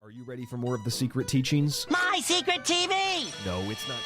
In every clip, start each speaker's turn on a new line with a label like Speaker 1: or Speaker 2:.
Speaker 1: Are you ready for more of the secret teachings?
Speaker 2: My secret TV!
Speaker 1: No, it's not.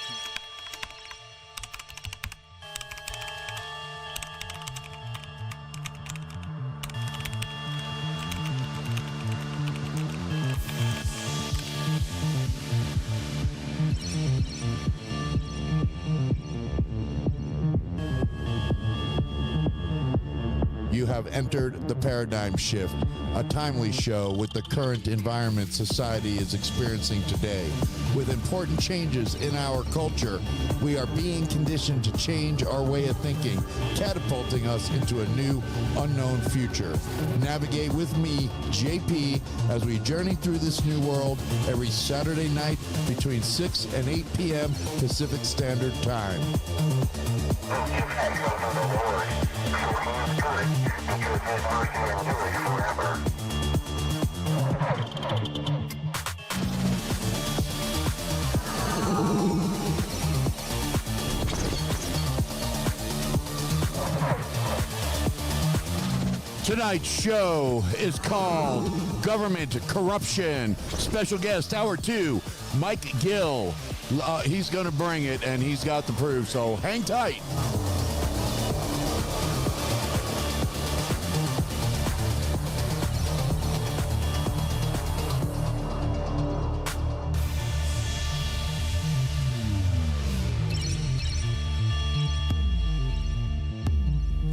Speaker 3: You have entered the paradigm shift, a timely show with the current environment society is experiencing today. With important changes in our culture, we are being conditioned to change our way of thinking, catapulting us into a new, unknown future. Navigate with me, JP, as we journey through this new world every Saturday night between 6 and 8 p.m. Pacific Standard Time. Tonight's show is called Government Corruption. Special guest, Hour 2, Mike Gill. He's going to bring it, and he's got the proof, so hang tight.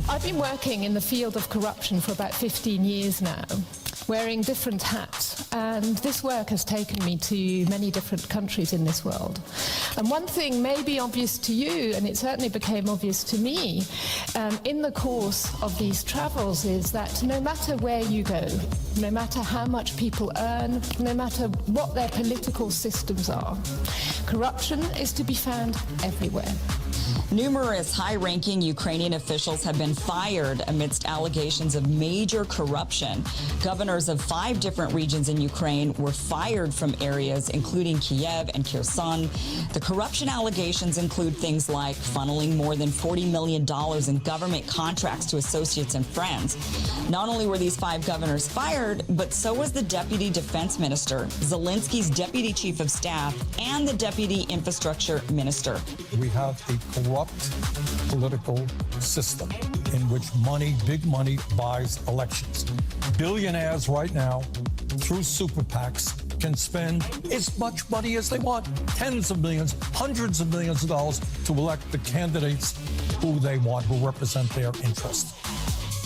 Speaker 4: I've been working in the field of corruption for about 15 years now, wearing different hats, and this work has taken me to many different countries in this world. And one thing may be obvious to you, and it certainly became obvious to me in the course of these travels, is that no matter where you go, no matter how much people earn, no matter what their political systems are, corruption is to be found everywhere.
Speaker 5: Numerous high-ranking Ukrainian officials have been fired amidst allegations of major corruption. Governors of 5 different regions in Ukraine were fired from areas including Kiev and Kherson. The corruption allegations include things like funneling more than $40 million in government contracts to associates and friends. Not only were these 5 governors fired, but so was the deputy defense minister, Zelensky's deputy chief of staff, and the deputy infrastructure minister.
Speaker 6: We have a corrupt political system in which money, big money, buys elections. Billionaires right now, through super PACs, can spend as much money as they want, tens of millions, hundreds of millions of dollars to elect the candidates who they want, who represent their interests.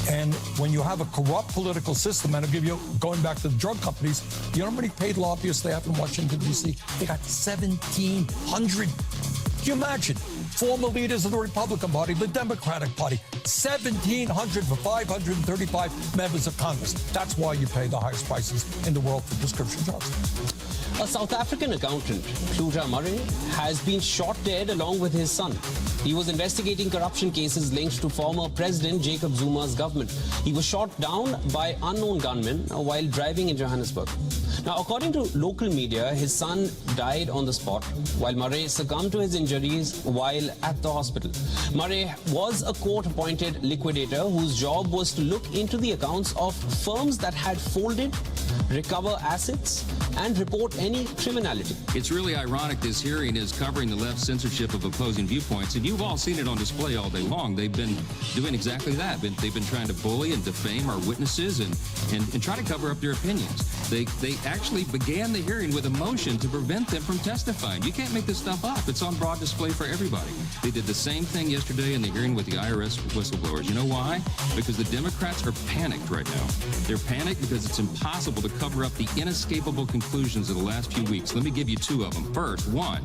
Speaker 6: And when you have a corrupt political system, and I'll give you, going back to the drug companies, you know how many paid lobbyists they have in Washington, D.C.? They got 1,700. Can you imagine? Former leaders of the Republican Party, the Democratic Party, 1,700 for 535 members of Congress. That's why you pay the highest prices in the world for prescription drugs.
Speaker 7: A South African accountant, Kluja Murray, has been shot dead along with his son. He was investigating corruption cases linked to former President Jacob Zuma's government. He was shot down by unknown gunmen while driving in Johannesburg. Now, according to local media, his son died on the spot, while Murray succumbed to his injuries while at the hospital. Murray was a court-appointed liquidator whose job was to look into the accounts of firms that had folded, recover assets, and report any criminality.
Speaker 8: It's really ironic this hearing is covering the left's censorship of opposing viewpoints, and you've all seen it on display all day long. They've been doing exactly that. They've been trying to bully and defame our witnesses and try to cover up their opinions. They actually began the hearing with a motion to prevent them from testifying. You can't make this stuff up. It's on broad display for everybody. They did the same thing yesterday in the hearing with the IRS whistleblowers. You know why? Because the Democrats are panicked right now. They're panicked because it's impossible to cover up the inescapable conclusions of the last few weeks. Let me give you 2 of them. First, 1,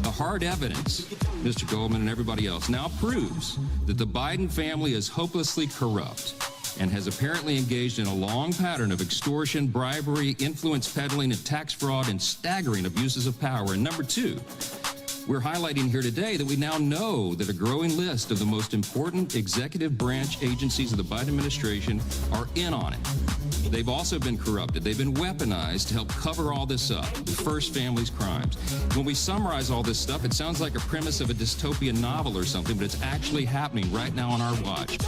Speaker 8: the hard evidence, Mr. Goldman and everybody else, now proves that the Biden family is hopelessly corrupt and has apparently engaged in a long pattern of extortion, bribery, influence peddling, and tax fraud, and staggering abuses of power. And number 2, we're highlighting here today that we now know that a growing list of the most important executive branch agencies of the Biden administration are in on it. They've also been corrupted. They've been weaponized to help cover all this up, the first family's crimes. When we summarize all this stuff, it sounds like a premise of a dystopian novel or something, but it's actually happening right now on our watch.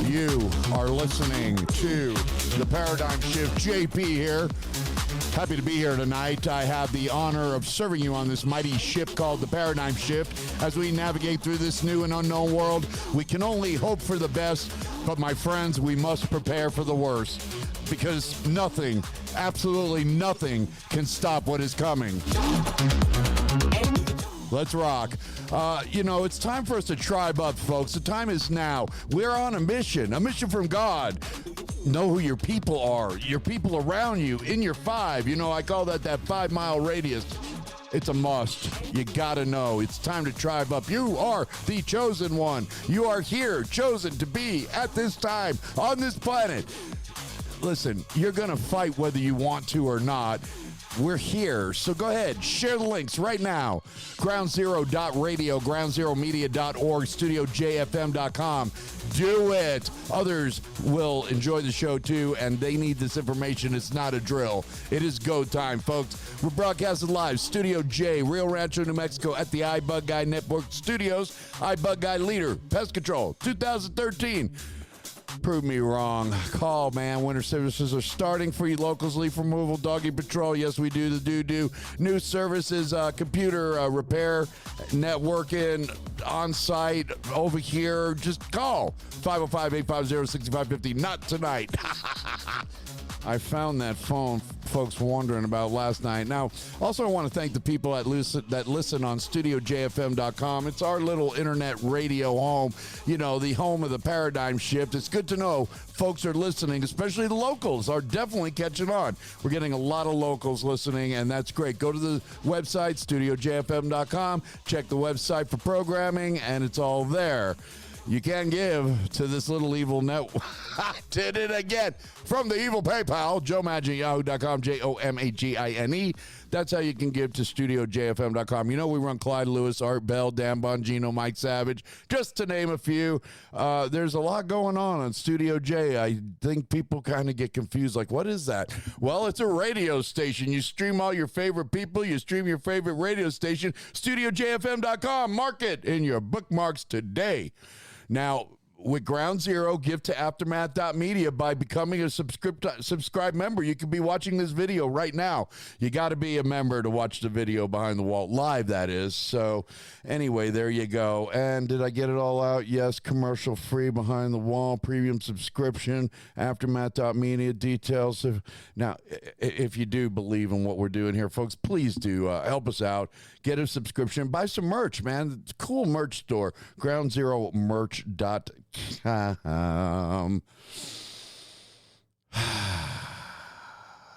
Speaker 3: You are listening to The Paradigm Shift. JP here. Happy to be here tonight. I have the honor of serving you on this mighty ship called The Paradigm Shift. As we navigate through this new and unknown world, we can only hope for the best, but my friends, we must prepare for the worst, because nothing, absolutely nothing, can stop what is coming. Let's rock. It's time for us to tribe up, folks. The time is now. We're on a mission from God. Know who your people are, your people around you, in your five. I call that 5 mile radius. It's a must. You gotta know. It's time to tribe up. You are the chosen one. You are here, chosen to be at this time on this planet. Listen, you're gonna fight whether you want to or not. We're here, so go ahead, share the links right now. GroundZero.radio, GroundZeroMedia.org, StudioJFM.com. Do it. Others will enjoy the show too, and they need this information. It's not a drill. It is go time, folks. We're broadcasting live, Studio J, Rio Rancho, New Mexico, at the iBug Guy Network Studios. iBug Guy leader, Pest Control, 2013. Prove me wrong. Call, man. Winter services are starting. Free locals, leaf removal, doggy patrol. Yes, we do the do. New services, computer repair, networking, on-site, over here. Just call 505-850-6550. Not tonight. I found that phone folks wondering about last night. Now, also I want to thank the people that listen on StudioJFM.com. It's our little internet radio home, the home of the paradigm shift. It's good to know folks are listening, especially the locals are definitely catching on. We're getting a lot of locals listening, and that's great. Go to the website, StudioJFM.com. Check the website for programming, and it's all there. You can give to this little evil network. Did it again. From the evil PayPal, JoeMagine@yahoo.com, JoeMagine. That's how you can give to StudioJFM.com. We run Clyde Lewis, Art Bell, Dan Bongino, Mike Savage, just to name a few. There's a lot going on Studio J. I think people kind of get confused, like, what is that? Well, it's a radio station. You stream all your favorite people. You stream your favorite radio station, StudioJFM.com. Mark it in your bookmarks today. Now, with Ground Zero, give to Aftermath.media by becoming a subscribe member. You could be watching this video right now. You got to be a member to watch the video behind the wall, live that is. So anyway, there you go. And did I get it all out? Yes, commercial free, behind the wall, premium subscription, Aftermath.media details. Now, if you do believe in what we're doing here, folks, please do help us out. Get a subscription. Buy some merch, man. It's a cool merch store. GroundZeroMerch.com.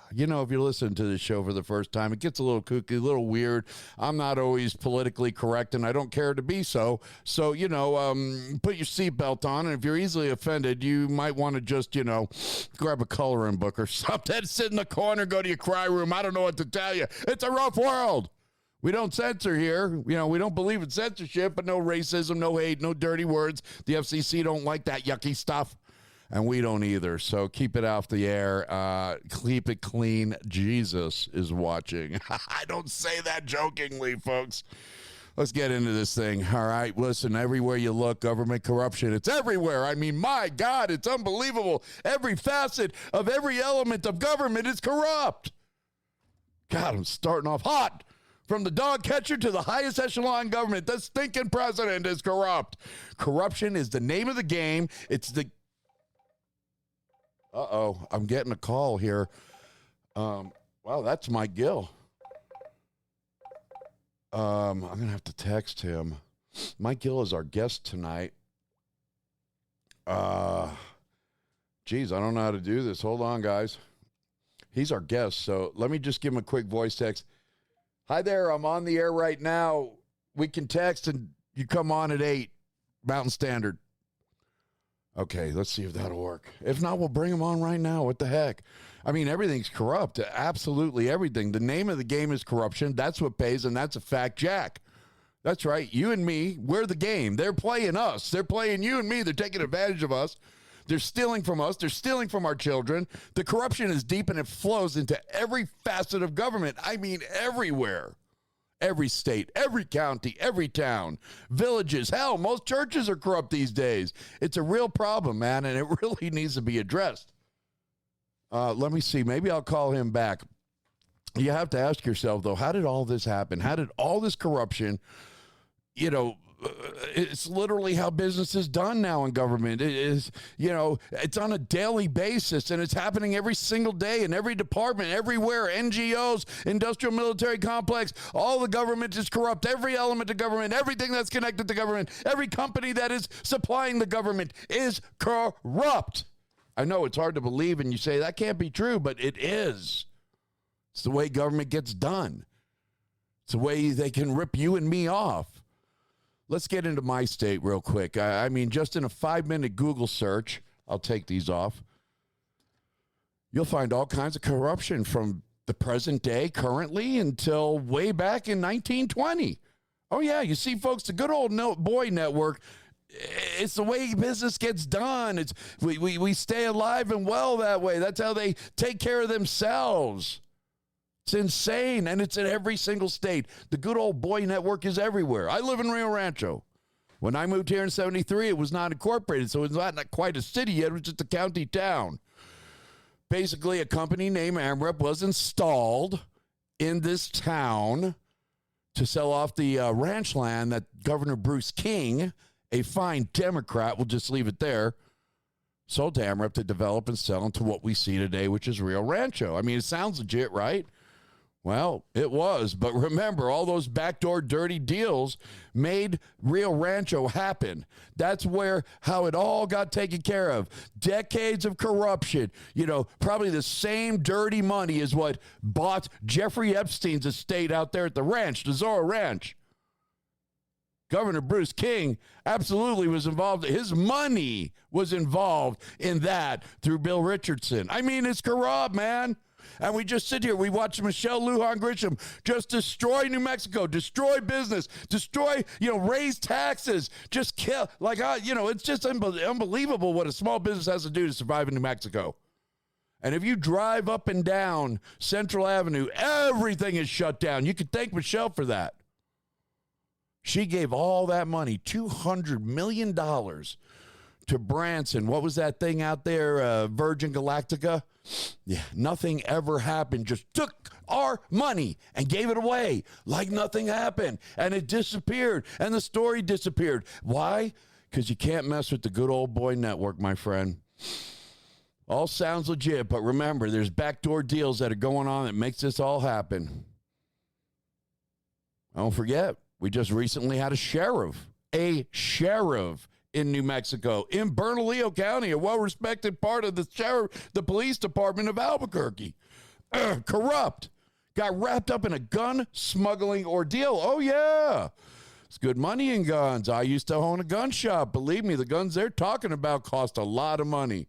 Speaker 3: If you're listening to the show for the first time, it gets a little kooky, a little weird. I'm not always politically correct, and I don't care to be so. So, put your seatbelt on, and if you're easily offended, you might want to just, grab a coloring book or something, sit in the corner, go to your cry room. I don't know what to tell you. It's a rough world. We don't censor here. We don't believe in censorship, but no racism, no hate, no dirty words. The FCC don't like that yucky stuff, and we don't either. So keep it off the air. Keep it clean. Jesus is watching. I don't say that jokingly, folks. Let's get into this thing. All right, listen, everywhere you look, government corruption, it's everywhere. I mean, my God, it's unbelievable. Every facet of every element of government is corrupt. God, I'm starting off hot. From the dog catcher to the highest echelon government, the stinking president is corrupt. Corruption is the name of the game. It's the... Uh-oh, I'm getting a call here. Wow, that's Mike Gill. I'm going to have to text him. Mike Gill is our guest tonight. Geez, I don't know how to do this. Hold on, guys. He's our guest, so let me just give him a quick voice text. Hi there, I'm on the air right now. We can text and you come on at 8, Mountain Standard. Okay, let's see if that'll work. If not, we'll bring him on right now. What the heck? I mean, everything's corrupt. Absolutely everything. The name of the game is corruption. That's what pays, and that's a fact, Jack. That's right. You and me, we're the game. They're playing us. They're playing you and me. They're taking advantage of us. They're stealing from us. They're stealing from our children. The corruption is deep, and it flows into every facet of government. I mean, everywhere. Every state, every county, every town, villages, hell, most churches are corrupt these days. It's a real problem, man, and it really needs to be addressed. Let me see. Maybe I'll call him back. You have to ask yourself, though, how did all this happen? How did all this corruption, it's literally how business is done now in government. It is, it's on a daily basis, and it's happening every single day in every department, everywhere, NGOs, industrial military complex, all the government is corrupt. Every element of government, everything that's connected to government, every company that is supplying the government is corrupt. I know it's hard to believe, and you say that can't be true, but it is. It's the way government gets done. It's the way they can rip you and me off. Let's get into my state real quick. I mean, just in a 5-minute Google search, I'll take these off, you'll find all kinds of corruption from the present day, currently, until way back in 1920. Oh, yeah, you see, folks, the good old boy network, it's the way business gets done. It's we stay alive and well that way. That's how they take care of themselves. It's insane, and it's in every single state. The good old boy network is everywhere. I live in Rio Rancho. When I moved here in 73, it was not incorporated, so it's not quite a city yet. It was just a county town. Basically, a company named AmRep was installed in this town to sell off the ranch land that Governor Bruce King, a fine Democrat, we'll just leave it there, sold to AmRep to develop and sell into what we see today, which is Rio Rancho. I mean, it sounds legit, right? Well, it was, but remember, all those backdoor dirty deals made Rio Rancho happen. That's how it all got taken care of. Decades of corruption. Probably the same dirty money is what bought Jeffrey Epstein's estate out there at the ranch, the Zorro Ranch. Governor Bruce King absolutely was involved. His money was involved in that through Bill Richardson. I mean, it's corrupt, man. And we just sit here, we watch Michelle Lujan Grisham just destroy New Mexico, destroy business, destroy, raise taxes, just kill. It's just unbelievable what a small business has to do to survive in New Mexico. And if you drive up and down Central Avenue, everything is shut down. You can thank Michelle for that. She gave all that money, $200 million, to Branson. What was that thing out there, Virgin Galactica? Yeah, nothing ever happened. Just took our money and gave it away like nothing happened. And it disappeared. And the story disappeared. Why? Because you can't mess with the good old boy network, my friend. All sounds legit, but remember, there's backdoor deals that are going on that makes this all happen. Don't forget, we just recently had a sheriff in New Mexico, in Bernalillo County, a well-respected part of the police department of Albuquerque. Corrupt. Got wrapped up in a gun smuggling ordeal. Oh, yeah. It's good money in guns. I used to own a gun shop. Believe me, the guns they're talking about cost a lot of money.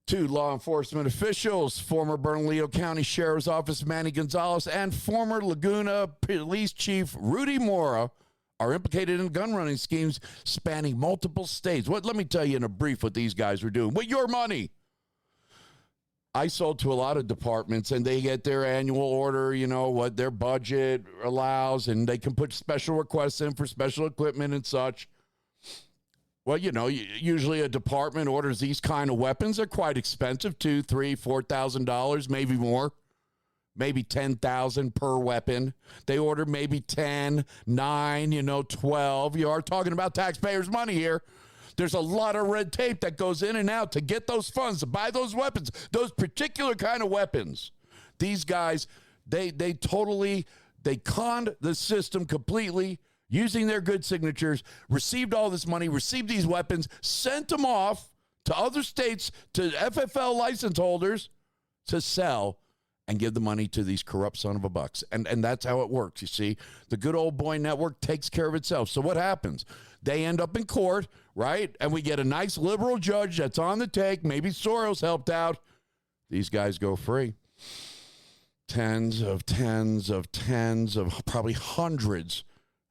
Speaker 3: 2 law enforcement officials, former Bernalillo County Sheriff's Office Manny Gonzalez and former Laguna Police Chief Rudy Mora, are implicated in gun running schemes spanning multiple states. Let me tell you in a brief what these guys were doing. With your money. I sold to a lot of departments, and they get their annual order, what their budget allows, and they can put special requests in for special equipment and such. Well, usually a department orders these kind of weapons. They're quite expensive, $2,000, $3,000, $4,000, maybe more. Maybe $10,000 per weapon. They order maybe 10, 9, 12. You are talking about taxpayers' money here. There's a lot of red tape that goes in and out to get those funds, to buy those weapons, those particular kind of weapons. These guys, they conned the system completely, using their good signatures, received all this money, received these weapons, sent them off to other states, to FFL license holders to sell and give the money to these corrupt son of a bucks. And that's how it works, you see. The good old boy network takes care of itself. So what happens? They end up in court, right? And we get a nice liberal judge that's on the take. Maybe Soros helped out. These guys go free. Tens of probably hundreds.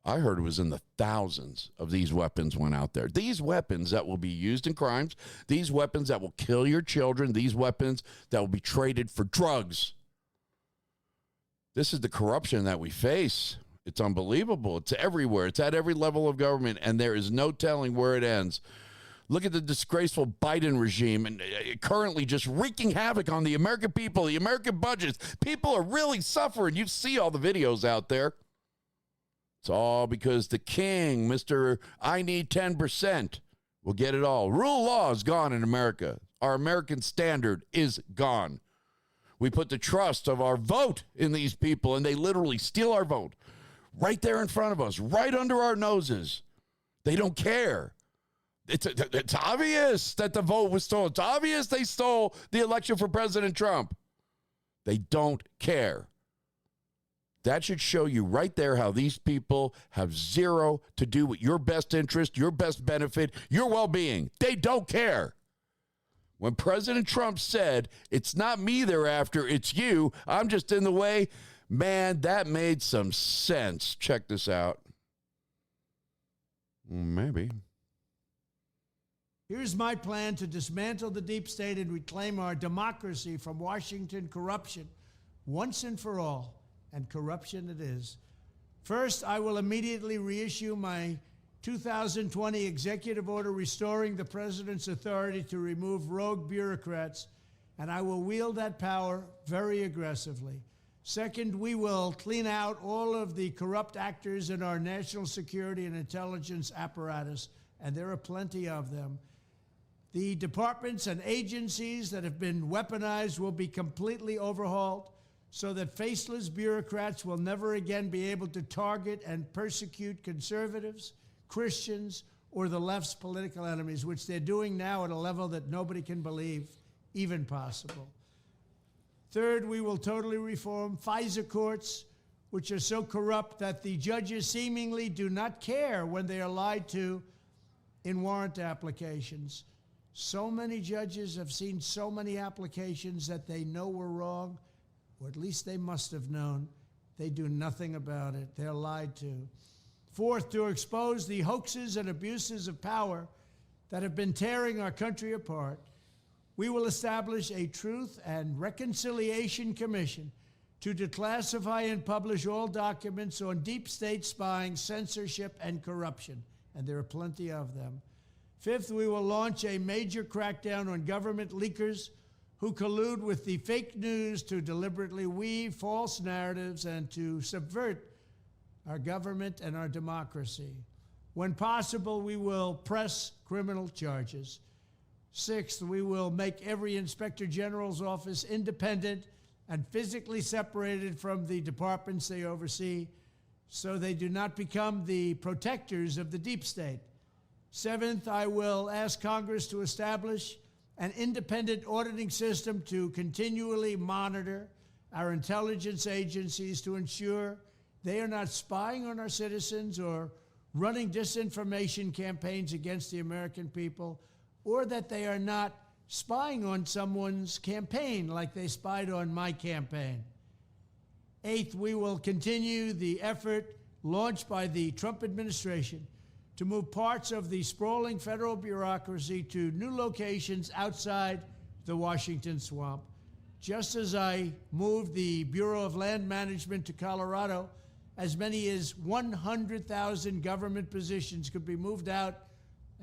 Speaker 3: I heard it was in the thousands of these weapons went out there. These weapons that will be used in crimes, these weapons that will kill your children, these weapons that will be traded for drugs. This is the corruption that we face. It's unbelievable. It's everywhere. It's at every level of government, and there is no telling where it ends. Look at the disgraceful Biden regime and currently just wreaking havoc on the American people, the American budgets. People are really suffering. You see all the videos out there. It's all because the king, Mr. I need 10%, will get it all. Rule of law is gone in America. Our American standard is gone. We put the trust of our vote in these people, and they literally steal our vote right there in front of us, right under our noses. They don't care. It's obvious that the vote was stolen. It's obvious they stole the election for President Trump. They don't care. That should show you right there how these people have zero to do with your best interest, your best benefit, your well-being. They don't care. When President Trump said, it's not me they're after, it's you, I'm just in the way, man, that made some sense. Check this out. Maybe.
Speaker 2: Here's my plan to dismantle the deep state and reclaim our democracy from Washington corruption once and for all. And corruption it is. First, I will immediately reissue my 2020 executive order restoring the president's authority to remove rogue bureaucrats, and I will wield that power very aggressively. Second, we will clean out all of the corrupt actors in our national security and intelligence apparatus, and there are plenty of them. The departments and agencies that have been weaponized will be completely overhauled so that faceless bureaucrats will never again be able to target and persecute conservatives, Christians, or the left's political enemies, which they're doing now at a level that nobody can believe even possible. Third, we will totally reform FISA courts, which are so corrupt that the judges seemingly do not care when they are lied to in warrant applications. So many judges have seen so many applications that they know were wrong, or at least they must have known. They do nothing about it. They're lied to. Fourth, to expose the hoaxes and abuses of power that have been tearing our country apart, we will establish a Truth and Reconciliation Commission to declassify and publish all documents on deep state spying, censorship, and corruption, and there are plenty of them. Fifth, we will launch a major crackdown on government leakers who collude with the fake news to deliberately weave false narratives and to subvert our government and our democracy. When possible, we will press criminal charges. Sixth, we will make every inspector general's office independent and physically separated from the departments they oversee so they do not become the protectors of the deep state. Seventh, I will ask Congress to establish an independent auditing system to continually monitor our intelligence agencies to ensure they are not spying on our citizens or running disinformation campaigns against the American people, or that they are not spying on someone's campaign like they spied on my campaign. Eighth, we will continue the effort launched by the Trump administration to move parts of the sprawling federal bureaucracy to new locations outside the Washington swamp. Just as I moved the Bureau of Land Management to Colorado, as many as 100,000 government positions could be moved out,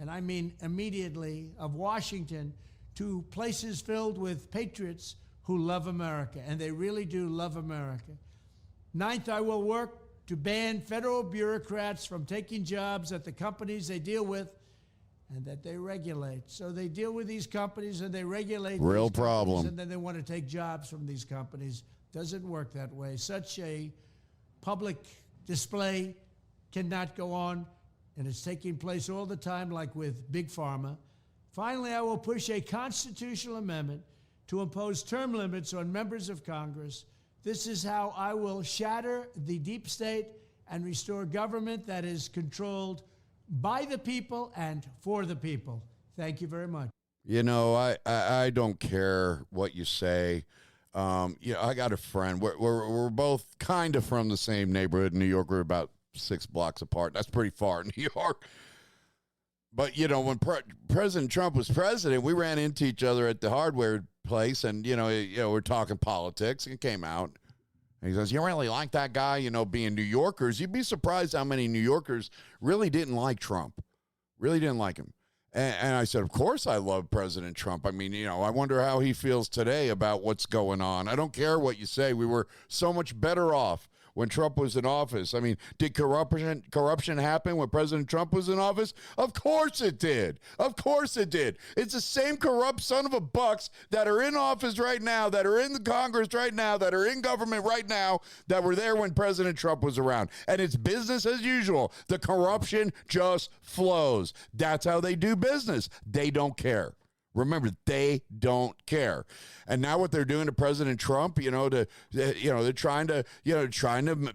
Speaker 2: and I mean immediately, of Washington to places filled with patriots who love America, and they really do love America. Ninth, I will work to ban federal bureaucrats from taking jobs at the companies they deal with and that they regulate. So they deal with these companies and they regulate
Speaker 3: Real
Speaker 2: these
Speaker 3: problem.
Speaker 2: and then they want to take jobs from these companies. Doesn't work that way. Such a public display cannot go on, and it's taking place all the time, like with Big Pharma. Finally, I will push a constitutional amendment to impose term limits on members of Congress. This is how I will shatter the deep state and restore government that is controlled by the people and for the people. Thank you very much.
Speaker 3: You know, I don't care what you say. I got a friend. We're both kind of from the same neighborhood in New York. We're about 6 blocks apart. That's pretty far in New York. But, you know, when President Trump was president, we ran into each other at the hardware place, and, we're talking politics, and it came out. And he says, you really like that guy, being New Yorkers. You'd be surprised how many New Yorkers really didn't like Trump, really didn't like him. And I said, of course I love President Trump. I mean, I wonder how he feels today about what's going on. I don't care what you say. We were so much better off when Trump was in office. I mean, did corruption happen when President Trump was in office? Of course it did. Of course it did. It's the same corrupt son of a bucks that are in office right now, that are in the Congress right now, that are in government right now, that were there when President Trump was around. And it's business as usual. The corruption just flows. That's how they do business. They don't care. Remember, they don't care. And now what they're doing to President Trump, they're trying to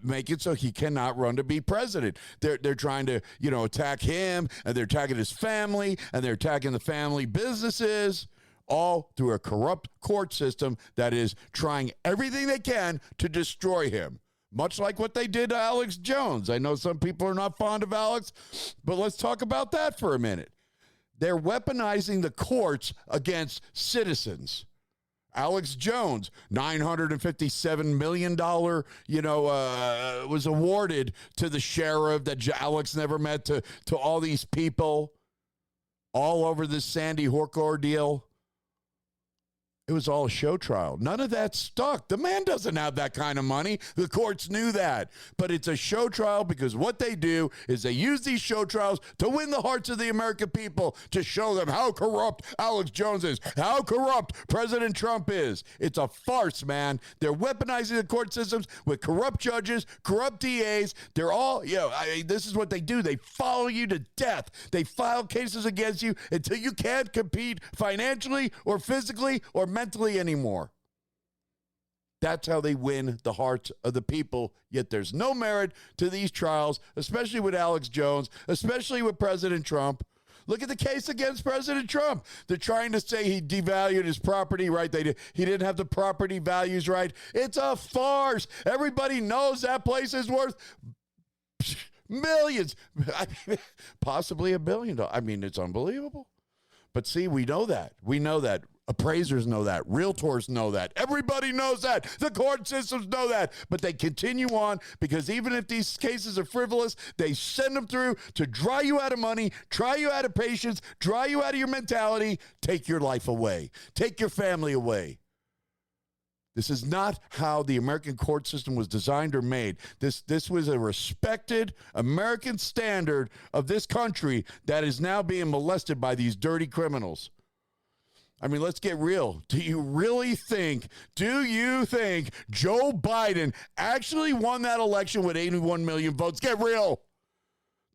Speaker 3: make it so he cannot run to be president. They're trying to, attack him, and they're attacking his family, and they're attacking the family businesses, all through a corrupt court system that is trying everything they can to destroy him. Much like what they did to Alex Jones. I know some people are not fond of Alex, but let's talk about that for a minute. They're weaponizing the courts against citizens. Alex Jones, $957 million, was awarded to the sheriff that Alex never met, to all these people all over this Sandy Hook ordeal. It was all a show trial. None of that stuck. The man doesn't have that kind of money. The courts knew that. But it's a show trial because what they do is they use these show trials to win the hearts of the American people, to show them how corrupt Alex Jones is, how corrupt President Trump is. It's a farce, man. They're weaponizing the court systems with corrupt judges, corrupt DAs. They're all, this is what they do. They follow you to death. They file cases against you until you can't compete financially or physically or mentally anymore. That's how they win the hearts of the people. Yet there's no merit to these trials, especially with Alex Jones, especially with President Trump. Look at the case against President Trump. They're trying to say he devalued his property, right? He didn't have the property values right. It's a farce. Everybody knows that place is worth millions, possibly $1 billion. I mean, it's unbelievable. But see, we know that. We know that. Appraisers know that. Realtors know that. Everybody knows that. The court systems know that. But they continue on because even if these cases are frivolous, they send them through to dry you out of money, dry you out of patience, dry you out of your mentality, take your life away, take your family away. This is not how the American court system was designed or made. This was a respected American standard of this country that is now being molested by these dirty criminals. I mean, let's get real. Do you think Joe Biden actually won that election with 81 million votes? Get real.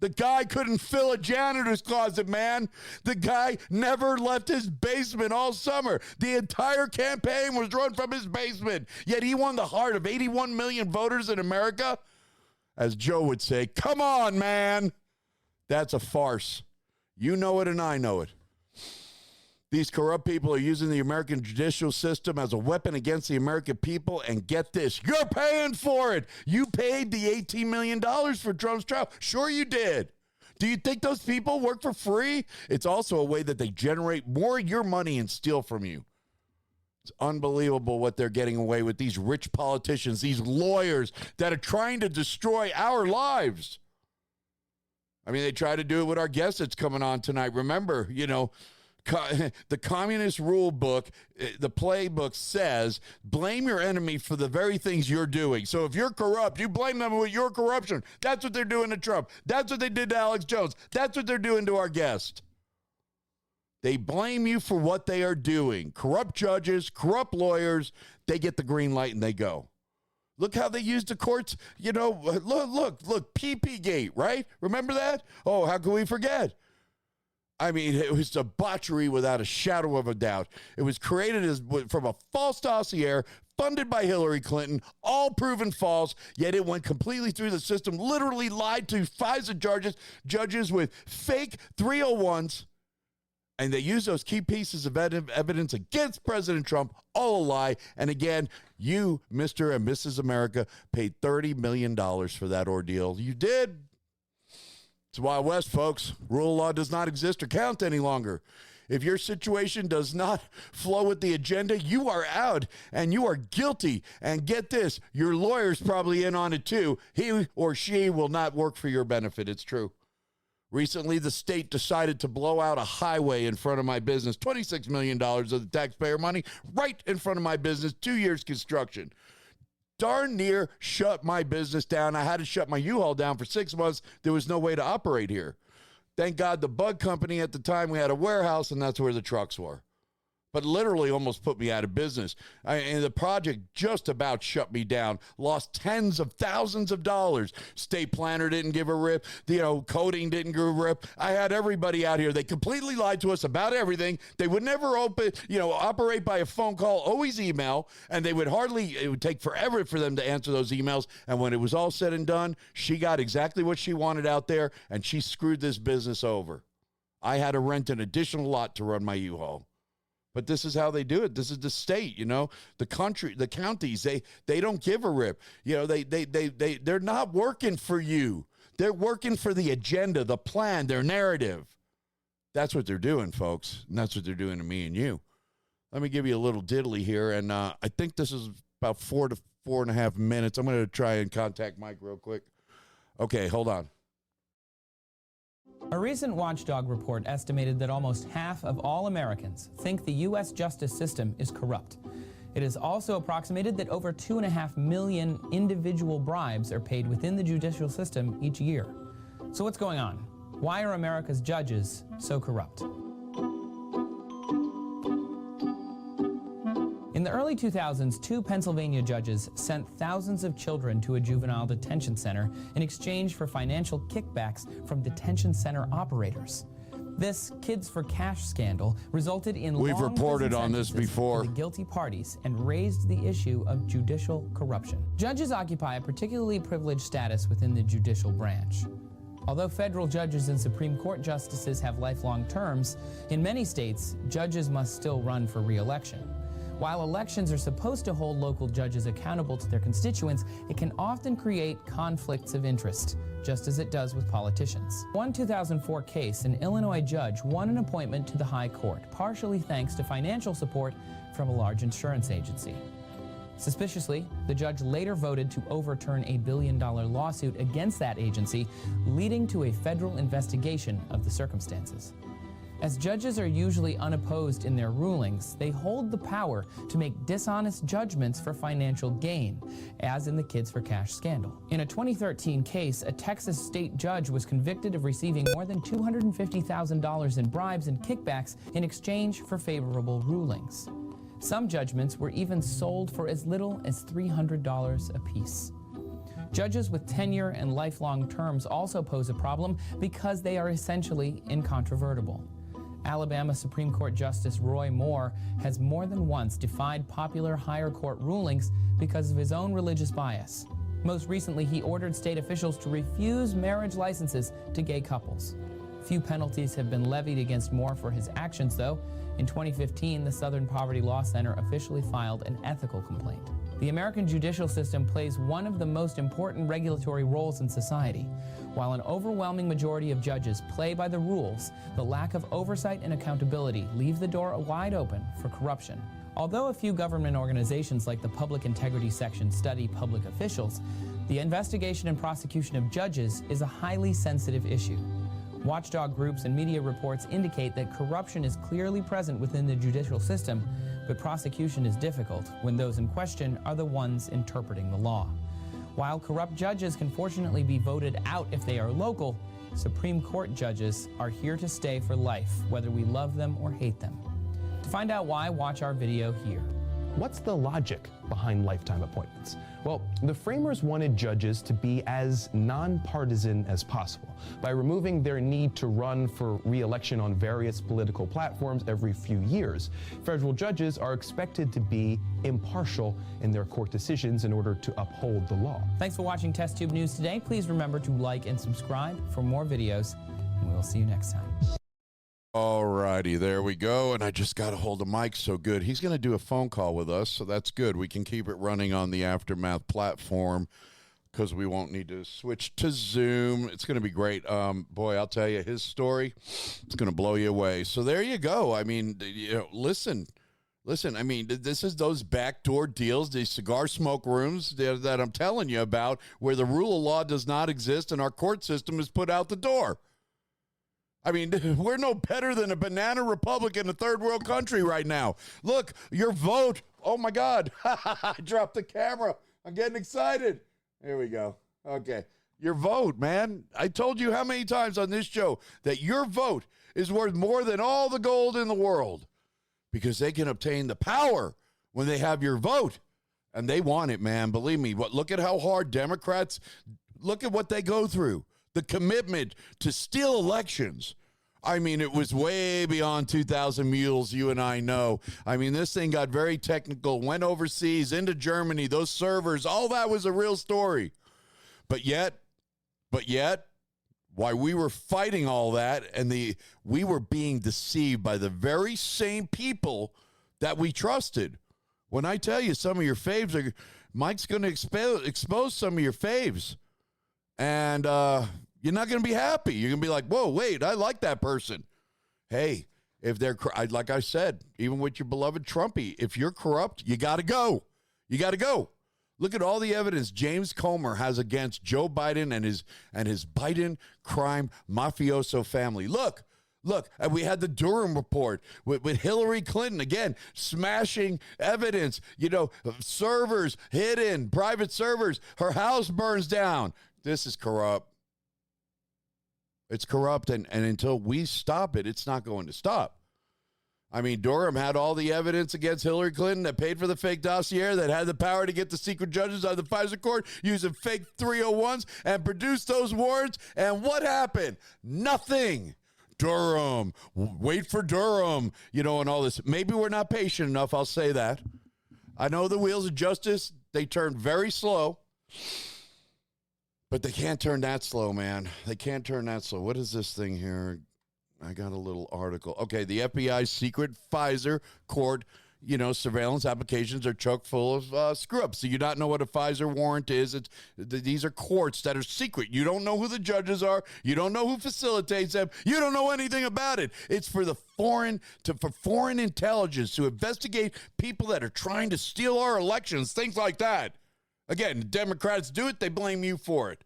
Speaker 3: The guy couldn't fill a janitor's closet, man. The guy never left his basement all summer. The entire campaign was run from his basement. Yet he won the heart of 81 million voters in America. As Joe would say, come on, man. That's a farce. You know it and I know it. These corrupt people are using the American judicial system as a weapon against the American people. And get this, you're paying for it. You paid the $18 million for Trump's trial. Sure you did. Do you think those people work for free? It's also a way that they generate more of your money and steal from you. It's unbelievable what they're getting away with, these rich politicians, these lawyers that are trying to destroy our lives. I mean, they try to do it with our guest that's coming on tonight. Remember, the communist rule book, the playbook says, blame your enemy for the very things you're doing. So if you're corrupt, you blame them with your corruption. That's what they're doing to Trump. That's what they did to Alex Jones. That's what they're doing to our guest. They blame you for what they are doing. Corrupt judges, corrupt lawyers, they get the green light and they go. Look how they used the courts. Look, PP Gate, right? Remember that? Oh, how can we forget? I mean, it was debauchery without a shadow of a doubt. It was created from a false dossier, funded by Hillary Clinton, all proven false, yet it went completely through the system, literally lied to FISA judges with fake 301s, and they used those key pieces of evidence against President Trump, all a lie. And again, you, Mr. and Mrs. America, paid $30 million for that ordeal. You did. It's Wild West, folks. Rule of law does not exist or count any longer. If your situation does not flow with the agenda, you are out and you are guilty. And get this, your lawyer's probably in on it too. He or she will not work for your benefit. It's true. Recently, the state decided to blow out a highway in front of my business, $26 million of the taxpayer money right in front of my business, 2 years construction. Darn near shut my business down. I had to shut my U-Haul down for 6 months. There was no way to operate here. Thank God the bug company at the time, we had a warehouse, and that's where the trucks were. But literally almost put me out of business. And the project just about shut me down. Lost tens of thousands of dollars. State planner didn't give a rip. Coding didn't give a rip. I had everybody out here. They completely lied to us about everything. They would never operate by a phone call, always email. And it would take forever for them to answer those emails. And when it was all said and done, she got exactly what she wanted out there. And she screwed this business over. I had to rent an additional lot to run my U-Haul. But this is how they do it. This is the state, the country, the counties. They don't give a rip. They're not working for you. They're working for the agenda, the plan, their narrative. That's what they're doing, folks. And that's what they're doing to me and you. Let me give you a little diddly here. And I think this is about 4 to 4.5 minutes. I'm going to try and contact Mike real quick. Okay, hold on.
Speaker 9: A recent watchdog report estimated that almost half of all Americans think the U.S. justice system is corrupt. It is also approximated that over 2.5 million individual bribes are paid within the judicial system each year. So what's going on? Why are America's judges so corrupt? In the early 2000s, 2 Pennsylvania judges sent thousands of children to a juvenile detention center in exchange for financial kickbacks from detention center operators. This Kids for Cash scandal resulted in
Speaker 3: We've reported on this before.
Speaker 9: For the guilty parties and raised the issue of judicial corruption. Judges occupy a particularly privileged status within the judicial branch. Although federal judges and Supreme Court justices have lifelong terms, in many states, judges must still run for re-election. While elections are supposed to hold local judges accountable to their constituents, it can often create conflicts of interest, just as it does with politicians. One 2004 case, an Illinois judge won an appointment to the High Court, partially thanks to financial support from a large insurance agency. Suspiciously, the judge later voted to overturn a $1 billion lawsuit against that agency, leading to a federal investigation of the circumstances. As judges are usually unopposed in their rulings, they hold the power to make dishonest judgments for financial gain, as in the Kids for Cash scandal. In a 2013 case, a Texas state judge was convicted of receiving more than $250,000 in bribes and kickbacks in exchange for favorable rulings. Some judgments were even sold for as little as $300 apiece. Judges with tenure and lifelong terms also pose a problem because they are essentially incontrovertible. Alabama Supreme Court Justice Roy Moore has more than once defied popular higher court rulings because of his own religious bias. Most recently, he ordered state officials to refuse marriage licenses to gay couples. Few penalties have been levied against Moore for his actions, though. In 2015, the Southern Poverty Law Center officially filed an ethical complaint. The American judicial system plays one of the most important regulatory roles in society. While an overwhelming majority of judges play by the rules, the lack of oversight and accountability leave the door wide open for corruption. Although a few government organizations like the Public Integrity Section study public officials, the investigation and prosecution of judges is a highly sensitive issue. Watchdog groups and media reports indicate that corruption is clearly present within the judicial system, but prosecution is difficult when those in question are the ones interpreting the law. While corrupt judges can fortunately be voted out if they are local, Supreme Court judges are here to stay for life, whether we love them or hate them. To find out why, watch our video here.
Speaker 10: What's the logic behind lifetime appointments? Well, the framers wanted judges to be as nonpartisan as possible by removing their need to run for re-election on various political platforms every few years. Federal judges are expected to be impartial in their court decisions in order to uphold the law.
Speaker 9: Thanks for watching Test Tube News today. Please remember to like and subscribe for more videos, and we will see you next time.
Speaker 3: All righty, there we go. And I just got a hold of Mike. So good. He's going to do a phone call with us, so that's good. We can keep it running on the Aftermath platform. because we won't need to switch to Zoom. It's going to be great. Boy, I'll tell you, his story, it's going to blow you away. So there you go. I mean, listen, I mean, this is those backdoor deals, these cigar smoke rooms that I'm telling you about, where the rule of law does not exist and our court system is put out the door. I mean, we're no better than a banana republic in a third world country right now. Look, your vote. Oh, my God. I dropped the camera. I'm getting excited. Here we go. Okay. Your vote, man. I told you how many times on this show that your vote is worth more than all the gold in the world, because they can obtain the power when they have your vote. And they want it, man. Believe me. Look at how hard Democrats, look at what they go through. The commitment to steal elections. I mean, it was way beyond 2,000 mules, you and I know. I mean, this thing got very technical, went overseas, into Germany, those servers, all that was a real story. But yet, while we were fighting all that, and we were being deceived by the very same people that we trusted. When I tell you some of your faves Mike's going to expose some of your faves. And you're not going to be happy. You're going to be like, whoa, wait, I like that person. Hey, if they're, like I said, even with your beloved Trumpy, if you're corrupt, you got to go. You got to go. Look at all the evidence James Comer has against Joe Biden and his Biden crime mafioso family. Look, and we had the Durham report with Hillary Clinton, again, smashing evidence, servers hidden, private servers. Her house burns down. This is corrupt. It's corrupt, and until we stop it, it's not going to stop. I mean, Durham had all the evidence against Hillary Clinton that paid for the fake dossier, that had the power to get the secret judges out of the FISA court using fake 301s and produce those warrants. And what happened? Nothing. Durham, wait for Durham, and all this. Maybe we're not patient enough, I'll say that. I know the wheels of justice, they turn very slow. But they can't turn that slow, man. They can't turn that slow. What is this thing here? I got a little article. Okay, the FBI's secret Pfizer court, surveillance applications are chock full of screw-ups. So you don't know what a Pfizer warrant is. These are courts that are secret. You don't know who the judges are. You don't know who facilitates them. You don't know anything about it. It's for foreign intelligence to investigate people that are trying to steal our elections, things like that. Again, the Democrats do it, they blame you for it.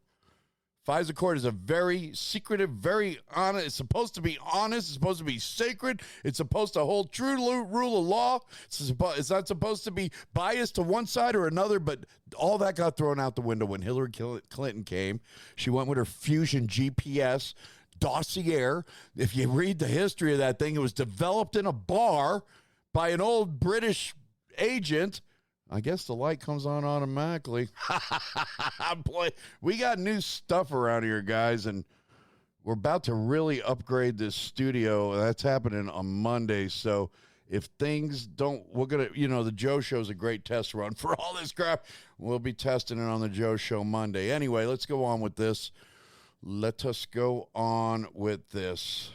Speaker 3: FISA court is a very secretive, very honest. It's supposed to be honest. It's supposed to be sacred. It's supposed to hold true rule of law. It's not supposed to be biased to one side or another, but all that got thrown out the window when Hillary Clinton came. She went with her Fusion GPS dossier. If you read the history of that thing, it was developed in a bar by an old British agent. I guess the light comes on automatically. We got new stuff around here, guys, and we're about to really upgrade this studio. That's happening on Monday. So if things don't, we're going to, the Joe Show's a great test run for all this crap. We'll be testing it on the Joe Show Monday. Anyway, let's go on with this. Let us go on with this.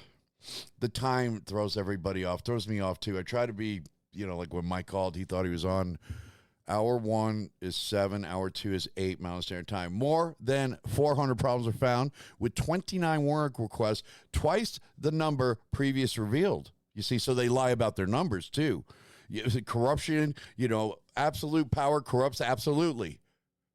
Speaker 3: The time throws everybody off, throws me off too. I try to be, like when Mike called, he thought he was on. Hour 1 is 7. Hour 2 is 8 Mountain Standard Time. More than 400 problems are found with 29 warrant requests, twice the number previous revealed. You see, so they lie about their numbers too. Corruption, absolute power corrupts absolutely.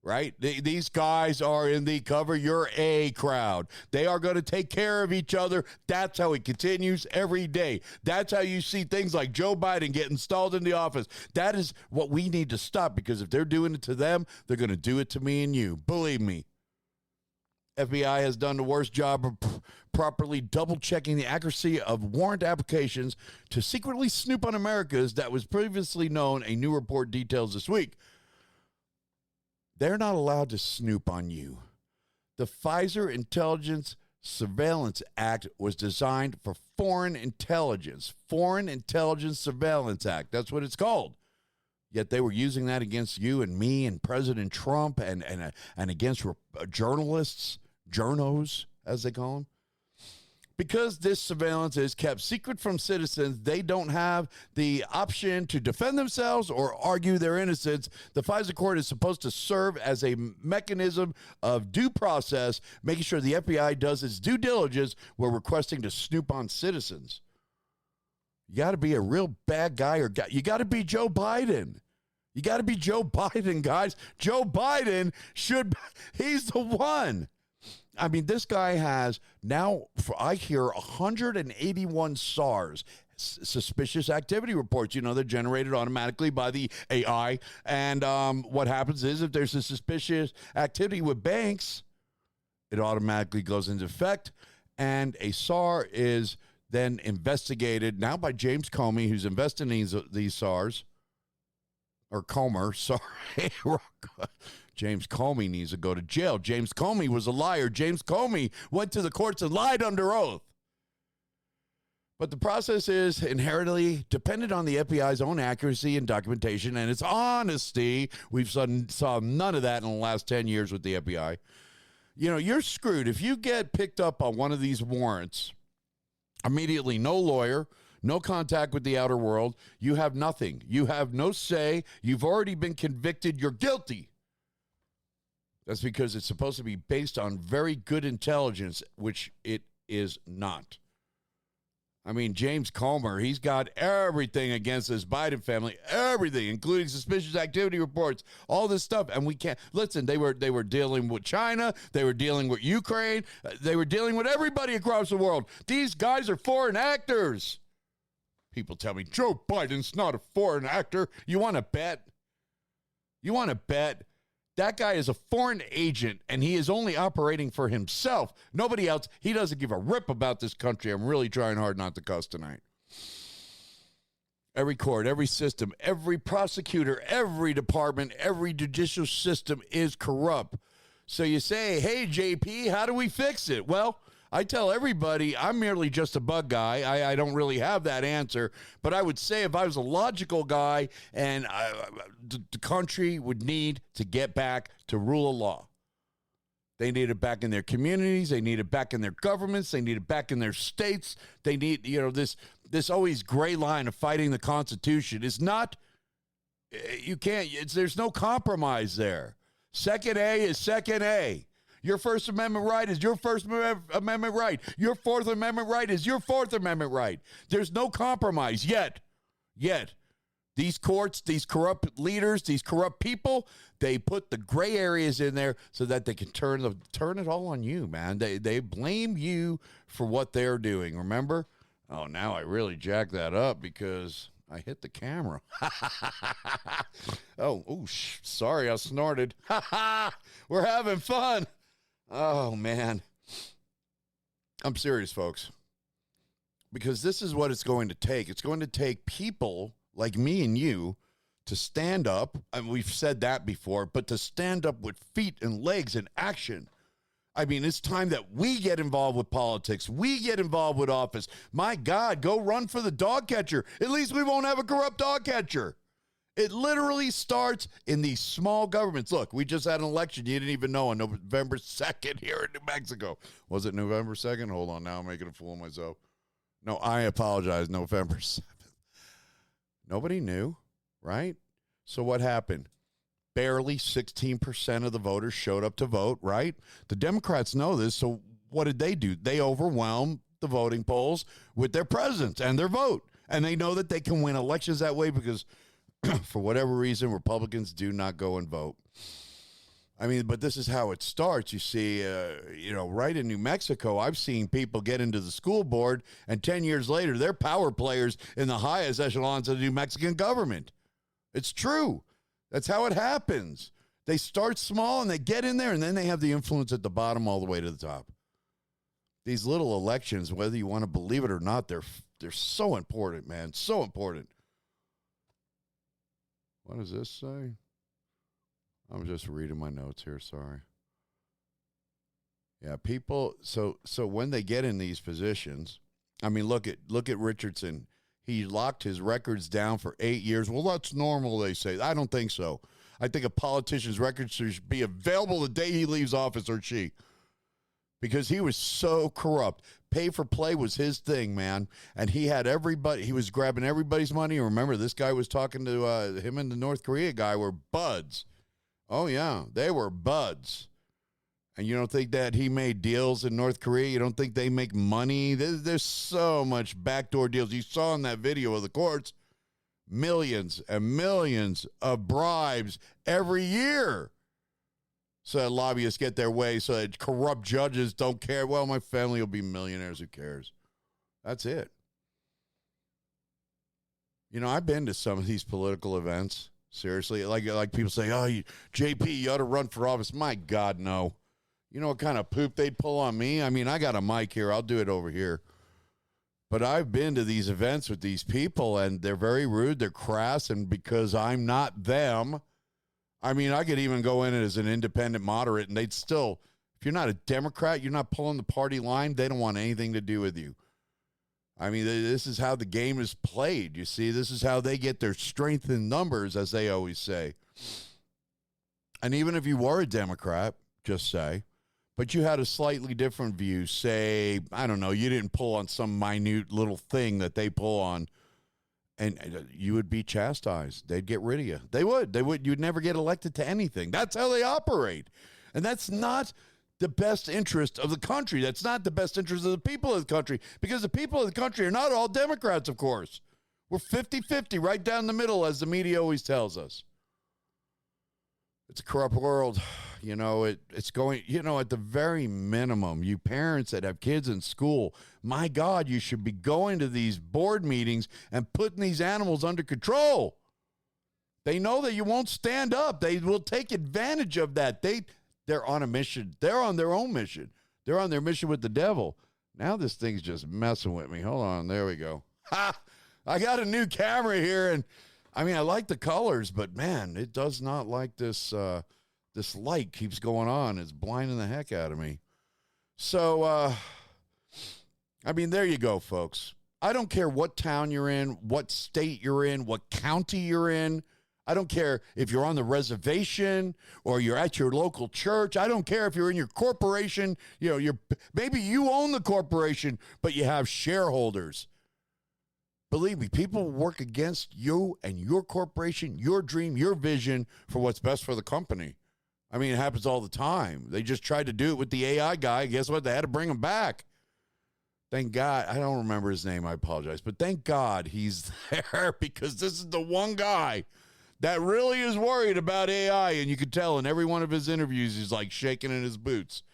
Speaker 3: Right? These guys are in the cover your A crowd. They are going to take care of each other. That's how it continues every day. That's how you see things like Joe Biden get installed in the office. That is what we need to stop, because if they're doing it to them, they're going to do it to me and you. Believe me. FBI has done the worst job of properly double-checking the accuracy of warrant applications to secretly snoop on America's that was previously known, a new report details this week. They're not allowed to snoop on you. The Pfizer Intelligence Surveillance Act was designed for foreign intelligence. Foreign Intelligence Surveillance Act. That's what it's called. Yet they were using that against you and me and President Trump and against journalists, journos, as they call them. Because this surveillance is kept secret from citizens, they don't have the option to defend themselves or argue their innocence. The FISA court is supposed to serve as a mechanism of due process, making sure the FBI does its due diligence when requesting to snoop on citizens. You got to be a real bad guy, or you got to be Joe Biden. You got to be Joe Biden, guys. Joe Biden he's the one. I mean, this guy has now, I hear 181 SARS, suspicious activity reports. You know, they're generated automatically by the AI. And what happens is if there's a suspicious activity with banks, it automatically goes into effect. And a SAR is then investigated now by James Comey, who's investigating these SARs. Or Comer, sorry. James Comey needs to go to jail. James Comey was a liar. James Comey went to the courts and lied under oath. But the process is inherently dependent on the FBI's own accuracy and documentation and its honesty. We've saw none of that in the last 10 years with the FBI. You know, you're screwed. If you get picked up on one of these warrants, immediately no lawyer, no contact with the outer world, you have nothing. You have no say. You've already been convicted. You're guilty. That's because it's supposed to be based on very good intelligence, which it is not. I mean, James Comer, he's got everything against this Biden family, everything, including suspicious activity reports, all this stuff. And we can't, listen, they were dealing with China. They were dealing with Ukraine. They were dealing with everybody across the world. These guys are foreign actors. People tell me, Joe Biden's not a foreign actor. You want to bet? You want to bet? That guy is a foreign agent, and he is only operating for himself. Nobody else. He doesn't give a rip about this country. I'm really trying hard not to cuss tonight. Every court, every system, every prosecutor, every department, every judicial system is corrupt. So you say, hey, JP, how do we fix it? Well, I tell everybody I'm merely just a bug guy. I don't really have that answer. But I would say if I was a logical guy, and the country would need to get back to rule of law. They need it back in their communities. They need it back in their governments. They need it back in their states. They need, you know, this always gray line of fighting the Constitution. It's not, you can't, there's no compromise there. Second A is second A. Your First Amendment right is your First Amendment right. Your Fourth Amendment right is your Fourth Amendment right. There's no compromise yet. These courts, these corrupt leaders, these corrupt people, they put the gray areas in there so that they can turn it all on you, man. They blame you for what they're doing, remember? Oh, now I really jacked that up because I hit the camera. Sorry, I snorted. We're having fun. Oh, man. I'm serious, folks. Because this is what it's going to take. It's going to take people like me and you to stand up, and we've said that before, but to stand up with feet and legs in action. I mean, it's time that we get involved with politics. We get involved with office. My God, go run for the dog catcher. At least we won't have a corrupt dog catcher. It literally starts in these small governments. Look, we just had an election you didn't even know on November 2nd here in New Mexico. Was it November 2nd? Hold on, now I'm making a fool of myself. No, I apologize, November 7th. Nobody knew, right? So what happened? Barely 16% of the voters showed up to vote, right? The Democrats know this, so what did they do? They overwhelmed the voting polls with their presence and their vote. And they know that they can win elections that way because for whatever reason, Republicans do not go and vote. I mean, but this is how it starts. You see, right in New Mexico, I've seen people get into the school board, and 10 years later, they're power players in the highest echelons of the New Mexican government. It's true. That's how it happens. They start small, and they get in there, and then they have the influence at the bottom all the way to the top. These little elections, whether you want to believe it or not, they're so important, man, so important. What does this say? I'm just reading my notes here, sorry. Yeah, people, so when they get in these positions, I mean, look at Richardson. He locked his records down for 8 years. Well, that's normal, they say. I don't think so. I think a politician's records should be available the day he leaves office, or she. Because he was so corrupt. Pay for play was his thing, man. And he had everybody, he was grabbing everybody's money. Remember, this guy was talking to him and the North Korea guy were buds. Oh, yeah, they were buds. And you don't think that he made deals in North Korea? You don't think they make money? There's so much backdoor deals. You saw in that video of the courts, millions and millions of bribes every year. So that lobbyists get their way, so that corrupt judges don't care. Well, my family will be millionaires. Who cares? That's it. You know, I've been to some of these political events. Seriously, like people say, oh, JP, you ought to run for office. My God, no. You know what kind of poop they'd pull on me? I mean, I got a mic here. I'll do it over here. But I've been to these events with these people, and they're very rude. They're crass, and because I'm not them, I mean, I could even go in as an independent moderate, and they'd still, if you're not a Democrat, you're not pulling the party line, they don't want anything to do with you. I mean, this is how the game is played. You see, this is how they get their strength in numbers, as they always say. And even if you were a Democrat, just say, but you had a slightly different view, say, I don't know, you didn't pull on some minute little thing that they pull on, and you would be chastised. They'd get rid of you. They would. You'd never get elected to anything. That's how they operate. And that's not the best interest of the country. That's not the best interest of the people of the country, because the people of the country are not all Democrats, of course. We're 50-50, right down the middle, as the media always tells us. It's a corrupt world. You know, it's going, you know, at the very minimum, you parents that have kids in school, my God, you should be going to these board meetings and putting these animals under control. They know that you won't stand up. They will take advantage of that. They're on a mission. They're on their own mission. They're on their mission with the devil. Now this thing's just messing with me. Hold on. There we go. Ha! I got a new camera here, and I mean, I like the colors, but man, it does not like this. This light keeps going on. It's blinding the heck out of me. So, I mean, there you go, folks. I don't care what town you're in, what state you're in, what county you're in. I don't care if you're on the reservation or you're at your local church. I don't care if you're in your corporation. You know, maybe you own the corporation, but you have shareholders. Believe me, people work against you and your corporation, your dream, your vision for what's best for the company. I mean, it happens all the time. They just tried to do it with the AI guy. Guess what? They had to bring him back. Thank God. I don't remember his name. I apologize. But thank God he's there, because this is the one guy that really is worried about AI. And you could tell in every one of his interviews, he's like shaking in his boots.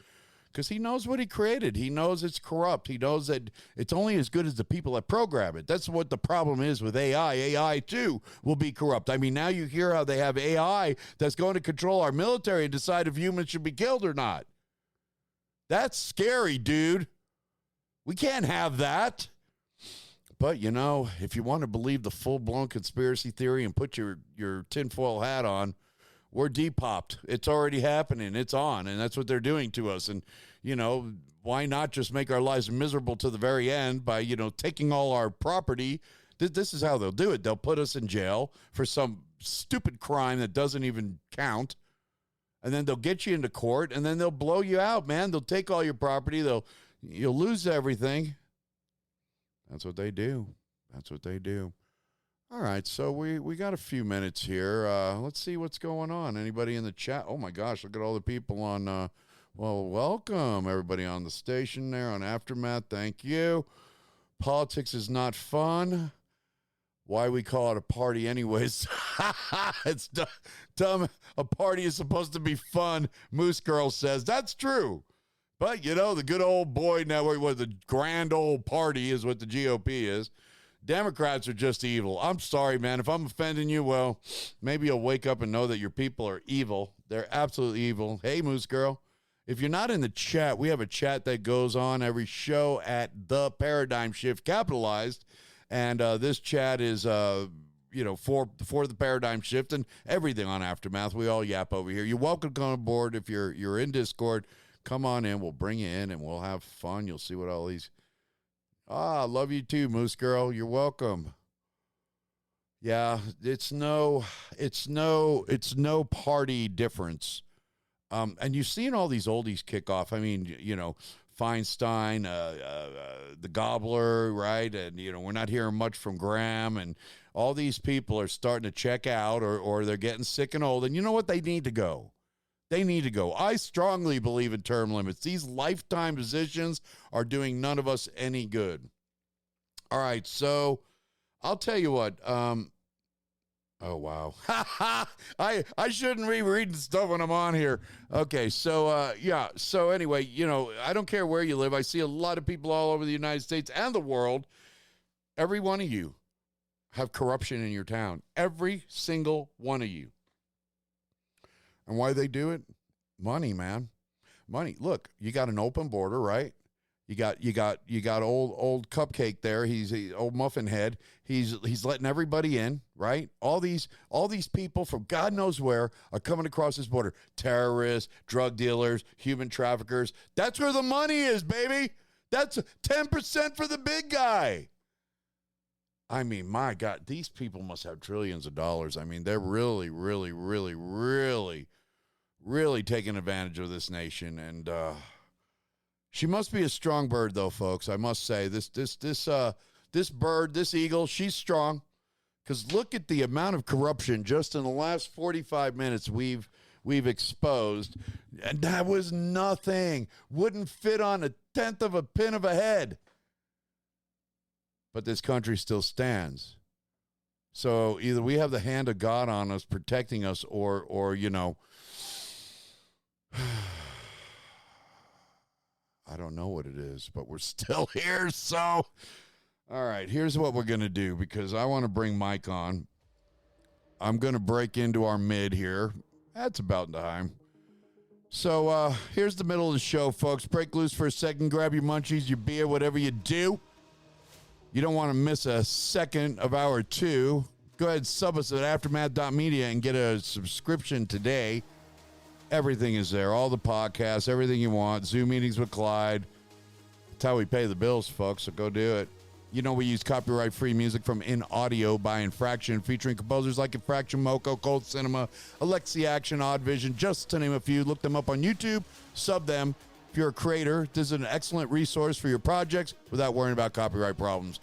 Speaker 3: Because he knows what he created. He knows it's corrupt. He knows that it's only as good as the people that program it. That's what the problem is with AI. AI, too, will be corrupt. I mean, now you hear how they have AI that's going to control our military and decide if humans should be killed or not. That's scary, dude. We can't have that. But, you know, if you want to believe the full-blown conspiracy theory and put your tinfoil hat on, we're depopped. It's already happening. It's on, and that's what they're doing to us. And, you know, why not just make our lives miserable to the very end by, you know, taking all our property? This is how they'll do it. They'll put us in jail for some stupid crime that doesn't even count, and then they'll get you into court, and then they'll blow you out, man. They'll take all your property. You'll lose everything. That's what they do. That's what they do. All right, so we got a few minutes here. Let's see what's going on. Anybody in the chat? Oh, my gosh, look at all the people on, well, welcome, everybody on the station there on Aftermath. Thank you. Politics is not fun. Why we call it a party anyways? It's dumb. A party is supposed to be fun, Moose Girl says. That's true. But, you know, the good old boy network, what the grand old party is what the GOP is. Democrats are just evil. I'm sorry, man. If I'm offending you, well, maybe you'll wake up and know that your people are evil. They're absolutely evil. Hey, Moose Girl. If you're not in the chat, we have a chat that goes on every show at The Paradigm Shift, capitalized. And this chat is, you know, for the Paradigm Shift and everything on Aftermath. We all yap over here. You're welcome to come on board. If you're in Discord, come on in. We'll bring you in and we'll have fun. You'll see what all these... love you too, Moose Girl. You're welcome. Yeah, it's no party difference. And you've seen all these oldies kick off. I mean, you know, Feinstein, the Gobbler, right? And, we're not hearing much from Graham, and all these people are starting to check out, or they're getting sick and old. And you know what? They need to go. They need to go. I strongly believe in term limits. These lifetime positions are doing none of us any good. All right, so I'll tell you what. Oh, wow. I shouldn't be reading stuff when I'm on here. Okay, so, So anyway, I don't care where you live. I see a lot of people all over the United States and the world. Every one of you have corruption in your town. Every single one of you. And why they do it? Money, man. Money. Look, you got an open border, right? You got old Cupcake there. He's old Muffin Head. He's letting everybody in, right? All these people from God knows where are coming across this border. Terrorists, drug dealers, human traffickers. That's where the money is, baby. That's 10% for the big guy. I mean, my God, these people must have trillions of dollars. I mean, they're really, really, really, really, really taking advantage of this nation. And she must be a strong bird, though, folks. I must say, this bird, this eagle, she's strong. Because look at the amount of corruption just in the last 45 minutes we've exposed. And that was nothing. Wouldn't fit on a tenth of a pin of a head. But this country still stands. So either we have the hand of God on us, protecting us, or I don't know what it is, but we're still here. So, all right, here's what we're going to do, because I want to bring Mike on. I'm going to break into our mid here. That's about time. So here's the middle of the show, folks. Break loose for a second. Grab your munchies, your beer, whatever you do. You don't want to miss a second of hour 2. Go ahead and sub us at aftermath.media and get a subscription today. Everything is there. All the podcasts, everything you want. Zoom meetings with Clyde. That's how we pay the bills, folks, so go do it. We use copyright-free music from In Audio by Infraction, featuring composers like Infraction, Moko, Cold Cinema, Alexi Action, Odd Vision, just to name a few. Look them up on YouTube. Sub them. If you're a creator, this is an excellent resource for your projects without worrying about copyright problems.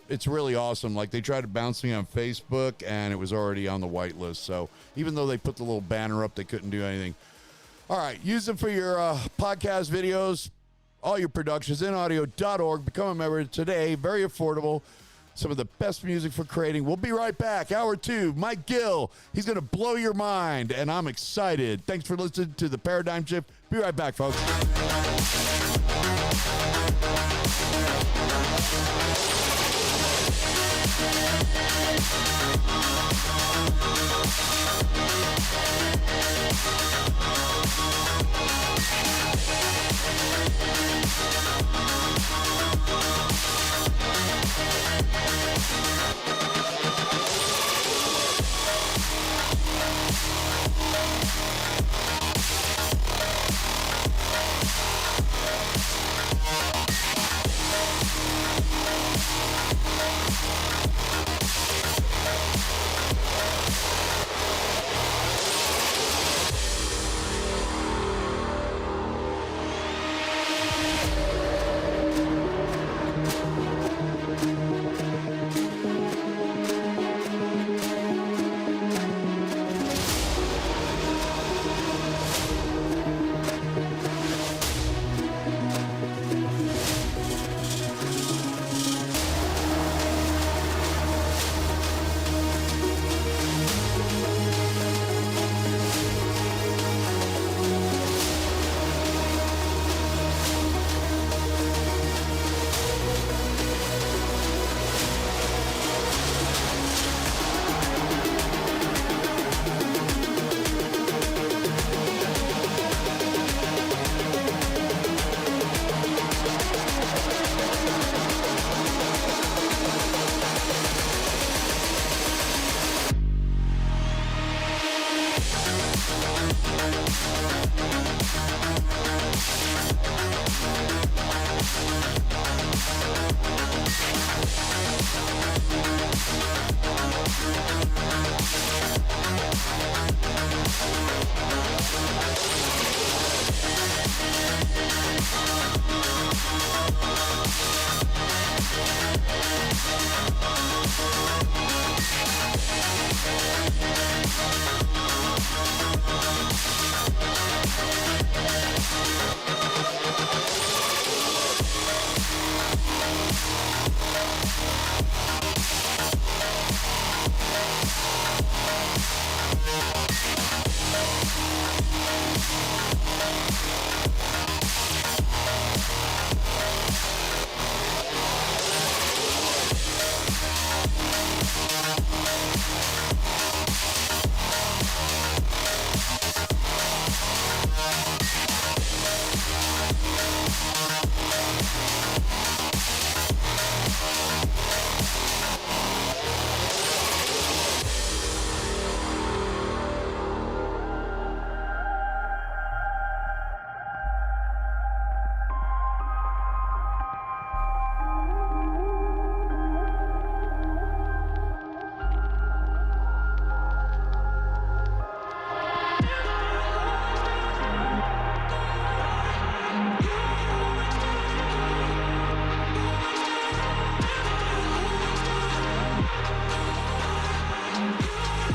Speaker 3: It's really awesome. Like, they tried to bounce me on Facebook, and it was already on the whitelist. So even though they put the little banner up, they couldn't do anything. All right, use them for your podcast videos, all your productions, inaudio.org. Become a member today. Very affordable. Some of the best music for creating. We'll be right back. Hour 2, Mike Gill. He's going to blow your mind, and I'm excited. Thanks for listening to The Paradigm Shift. Be right back, folks.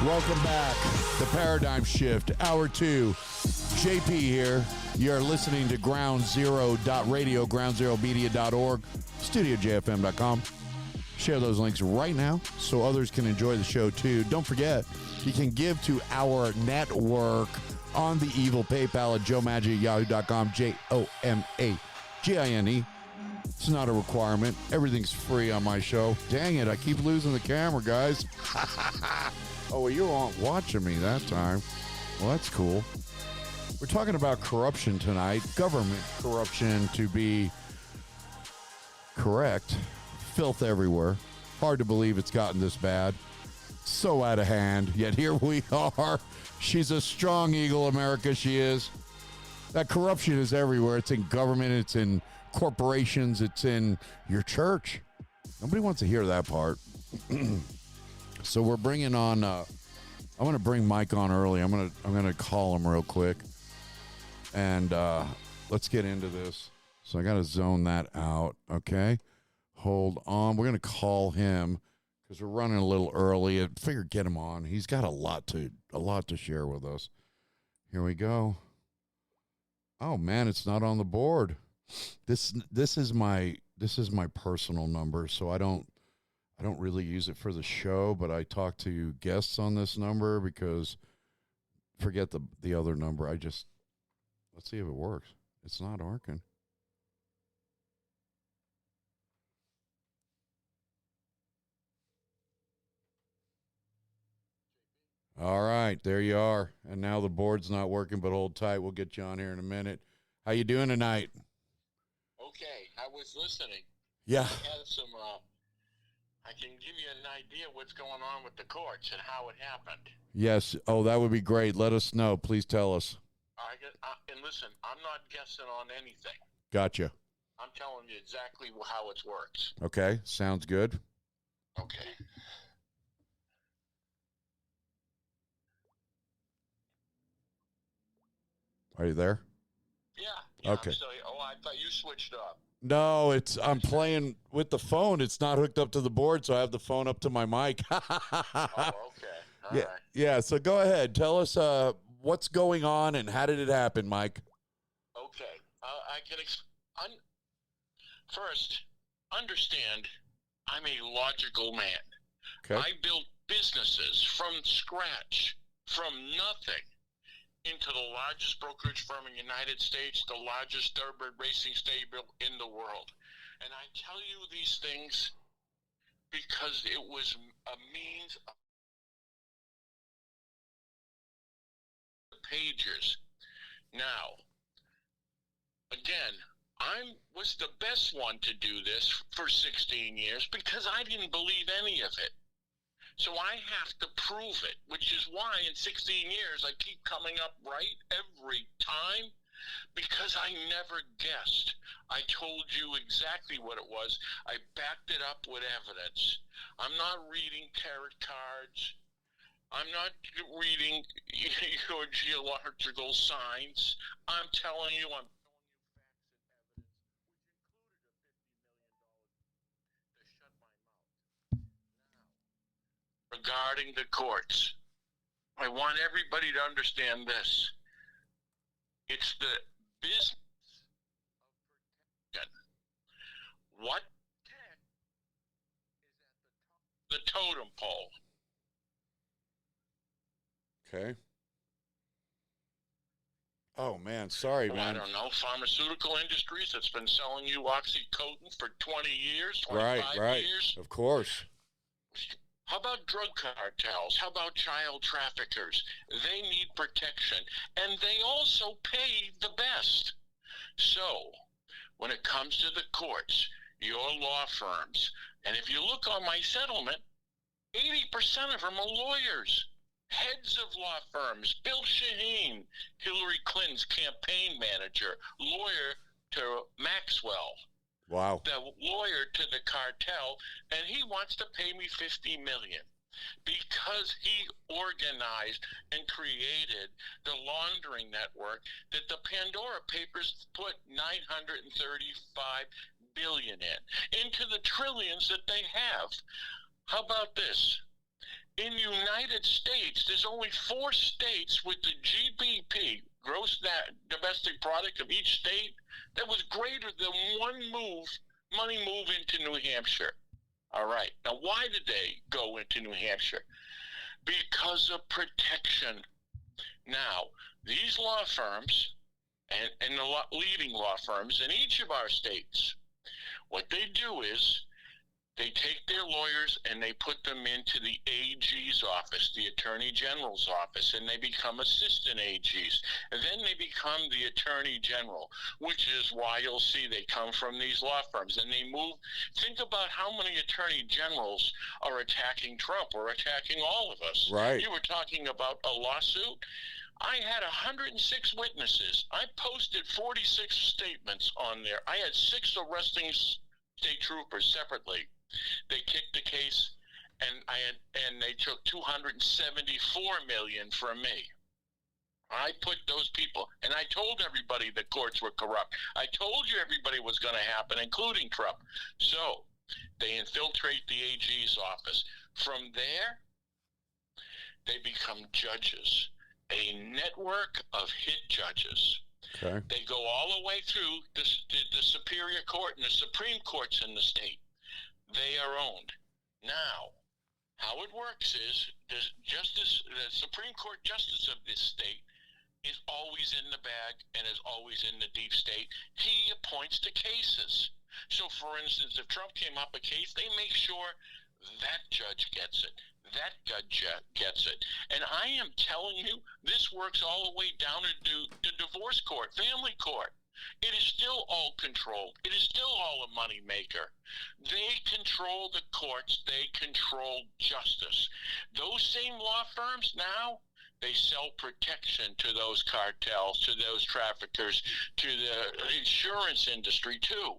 Speaker 3: Welcome back. The Paradigm Shift, Hour 2. JP here. You're listening to Ground Zero.radio, groundzeromedia.org, studiojfm.com. Share those links right now so others can enjoy the show too. Don't forget, you can give to our network on the evil PayPal at joemaggie@yahoo.com, JOMAGINE. It's not a requirement. Everything's free on my show. Dang it, I keep losing the camera, guys. Oh, well, you weren't watching me that time. Well, that's cool. We're talking about corruption tonight. Government corruption, to be correct. Filth everywhere. Hard to believe it's gotten this bad. So out of hand. Yet here we are. She's a strong eagle, America, she is. That corruption is everywhere. It's in government. It's in corporations. It's in your church. Nobody wants to hear that part. So we're bringing on, I'm going to bring Mike on early. I'm going to call him real quick. And let's get into this. So I got to zone that out. Okay. Hold on. We're going to call him because we're running a little early. I figured get him on. He's got a lot to share with us. Here we go. Oh man, it's not on the board. This is my personal number, so I don't really use it for the show, but I talk to guests on this number because forget the other number. Let's see if it works. It's not working. All right, there you are. And now the board's not working, but hold tight. We'll get you on here in a minute. How you doing tonight?
Speaker 11: Okay, I was listening.
Speaker 3: Yeah.
Speaker 11: I had some, I can give you an idea what's going on with the courts and how it happened.
Speaker 3: Yes. Oh, that would be great. Let us know. Please tell us.
Speaker 11: And listen, I'm not guessing on anything.
Speaker 3: Gotcha.
Speaker 11: I'm telling you exactly how it works.
Speaker 3: Okay, sounds good.
Speaker 11: Okay.
Speaker 3: Are you there?
Speaker 11: Yeah.
Speaker 3: Okay.
Speaker 11: I'm still here. Oh, I thought you switched up.
Speaker 3: No, I'm playing with the phone. It's not hooked up to the board, so I have the phone up to my mic.
Speaker 11: Oh, okay. All right.
Speaker 3: Yeah, so go ahead. Tell us what's going on and how did it happen, Mike?
Speaker 11: Okay. I can first, understand I'm a logical man.
Speaker 3: Okay.
Speaker 11: I built businesses from scratch, from nothing, into the largest brokerage firm in the United States, the largest thoroughbred racing stable in the world. And I tell you these things because it was a means of pages. Now, again, I was the best one to do this for 16 years because I didn't believe any of it. So I have to prove it, which is why in 16 years I keep coming up right every time because I never guessed. I told you exactly what it was. I backed it up with evidence. I'm not reading tarot cards. I'm not reading your geological signs. I'm telling you facts and evidence, which included a $50 million to shut my mouth. Now, regarding the courts. I want everybody to understand this. It's the business of protection. What tech is at the totem pole?
Speaker 3: Okay. Oh, man. Sorry, man.
Speaker 11: I don't know. Pharmaceutical industries that's been selling you OxyContin for 20 years, 25
Speaker 3: Right.
Speaker 11: years.
Speaker 3: Of course.
Speaker 11: How about drug cartels? How about child traffickers? They need protection, and they also pay the best. So, when it comes to the courts, your law firms, and if you look on my settlement, 80% of them are lawyers. Heads of law firms, Bill Shaheen, Hillary Clinton's campaign manager, lawyer to Maxwell,
Speaker 3: Wow.
Speaker 11: the lawyer to the cartel, and he wants to pay me $50 million because he organized and created the laundering network that the Pandora Papers put $935 billion into the trillions that they have. How about this? In the United States, there's only 4 states with the GDP, gross domestic product of each state, that was greater than money move into New Hampshire. All right. Now, why did they go into New Hampshire? Because of protection. Now, these law firms and the leading law firms in each of our states, what they do is they take their lawyers and they put them into the AG's office, the Attorney General's office, and they become assistant AGs. And then they become the Attorney General, which is why you'll see they come from these law firms. And they move. Think about how many Attorney Generals are attacking Trump or attacking all of us.
Speaker 3: Right.
Speaker 11: You were talking about a lawsuit. I had 106 witnesses. I posted 46 statements on there. I had 6 arresting state troopers separately. They kicked the case, and they took $274 million from me. I put those people, and I told everybody the courts were corrupt. I told you everybody was going to happen, including Trump. So they infiltrate the AG's office. From there, they become judges, a network of hit judges.
Speaker 3: Okay.
Speaker 11: They go all the way through the Superior Court and the Supreme Courts in the state. They are owned. Now, how it works is the Supreme Court justice of this state is always in the bag and is always in the deep state. He appoints the cases. So, for instance, if Trump came up a case, they make sure that judge gets it. That judge gets it. And I am telling you, this works all the way down to the divorce court, family court. It is still all controlled. It is still all a money maker. They control the courts. They control justice. Those same law firms now, they sell protection to those cartels, to those traffickers, to the insurance industry too.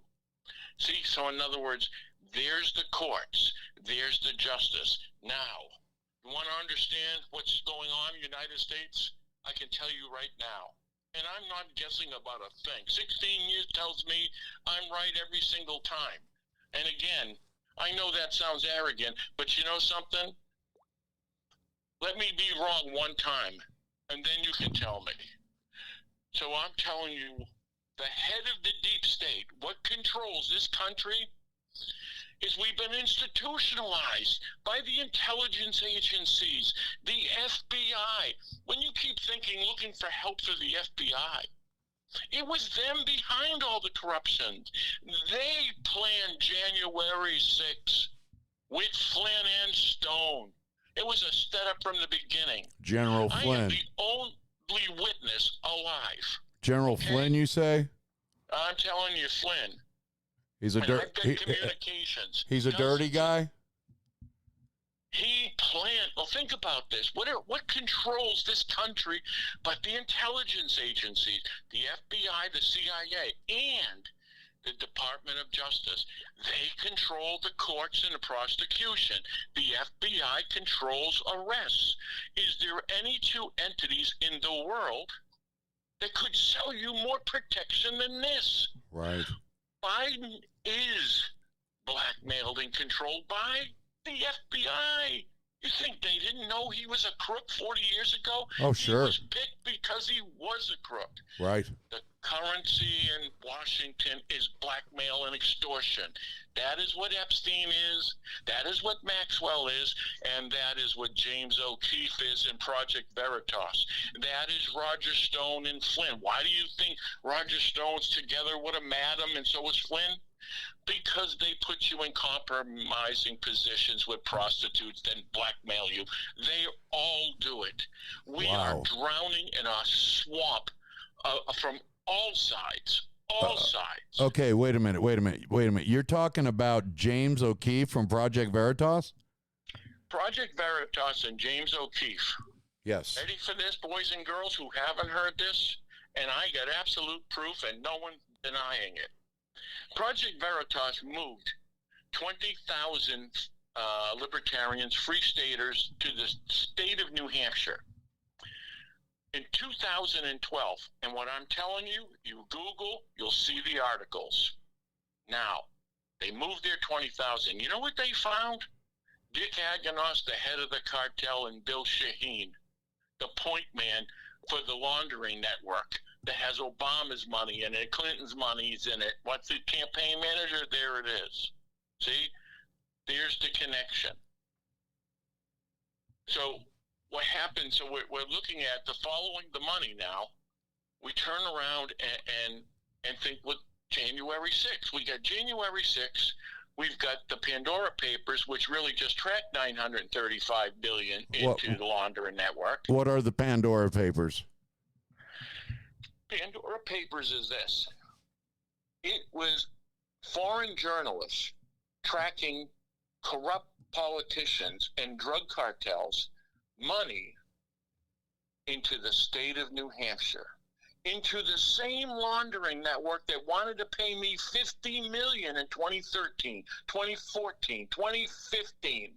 Speaker 11: See, so in other words, there's the courts. There's the justice. Now, you want to understand what's going on in the United States? I can tell you right now. And I'm not guessing about a thing. 16 years tells me I'm right every single time. And again, I know that sounds arrogant, but you know something? Let me be wrong one time, and then you can tell me. So I'm telling you, the head of the deep state, what controls this country, is we've been institutionalized by the intelligence agencies, the FBI. When you keep thinking, looking for help for the FBI, it was them behind all the corruption. They planned January 6th with Flynn and Stone. It was a setup from the beginning.
Speaker 3: General
Speaker 11: I
Speaker 3: Flynn.
Speaker 11: am the only witness alive.
Speaker 3: General Flynn, you say?
Speaker 11: I'm telling you, Flynn.
Speaker 3: He's a
Speaker 11: communications.
Speaker 3: He's a dirty guy?
Speaker 11: He planned. Well, think about this. What controls this country but the intelligence agencies, the FBI, the CIA, and the Department of Justice? They control the courts and the prosecution. The FBI controls arrests. Is there any 2 entities in the world that could sell you more protection than this?
Speaker 3: Right.
Speaker 11: Biden is blackmailed and controlled by the FBI. You think they didn't know he was a crook 40 years ago?
Speaker 3: Oh, sure.
Speaker 11: He was picked because he was a crook.
Speaker 3: Right.
Speaker 11: The currency in Washington is blackmail and extortion. That is what Epstein is. That is what Maxwell is. And that is what James O'Keefe is in Project Veritas. That is Roger Stone and Flynn. Why do you think Roger Stone's together with a madam and so is Flynn? Because they put you in compromising positions with prostitutes, then blackmail you. They all do it. We are drowning in a swamp from all sides. All sides.
Speaker 3: Okay, wait a minute. You're talking about James O'Keefe from Project Veritas?
Speaker 11: Project Veritas and James O'Keefe.
Speaker 3: Yes.
Speaker 11: Ready for this, boys and girls who haven't heard this? And I got absolute proof and no one denying it. Project Veritas moved 20,000 libertarians, free staters, to the state of New Hampshire in 2012. And what I'm telling you, you Google, you'll see the articles. Now, they moved their 20,000. You know what they found? Dick Aganos, the head of the cartel, and Bill Shaheen, the point man for the laundering network that has Obama's money in it, Clinton's money's in it. What's the campaign manager? There it is. See? There's the connection. So what happens, so we're looking at the following the money now. We turn around and think, well, January 6th. We got January 6th. We've got the Pandora Papers, which really just tracked $935 billion into the laundering network.
Speaker 3: What are the Pandora Papers?
Speaker 11: Pandora Papers is this. It was foreign journalists tracking corrupt politicians and drug cartels money into the state of New Hampshire, into the same laundering network that wanted to pay me $50 million in 2013, 2014, 2015,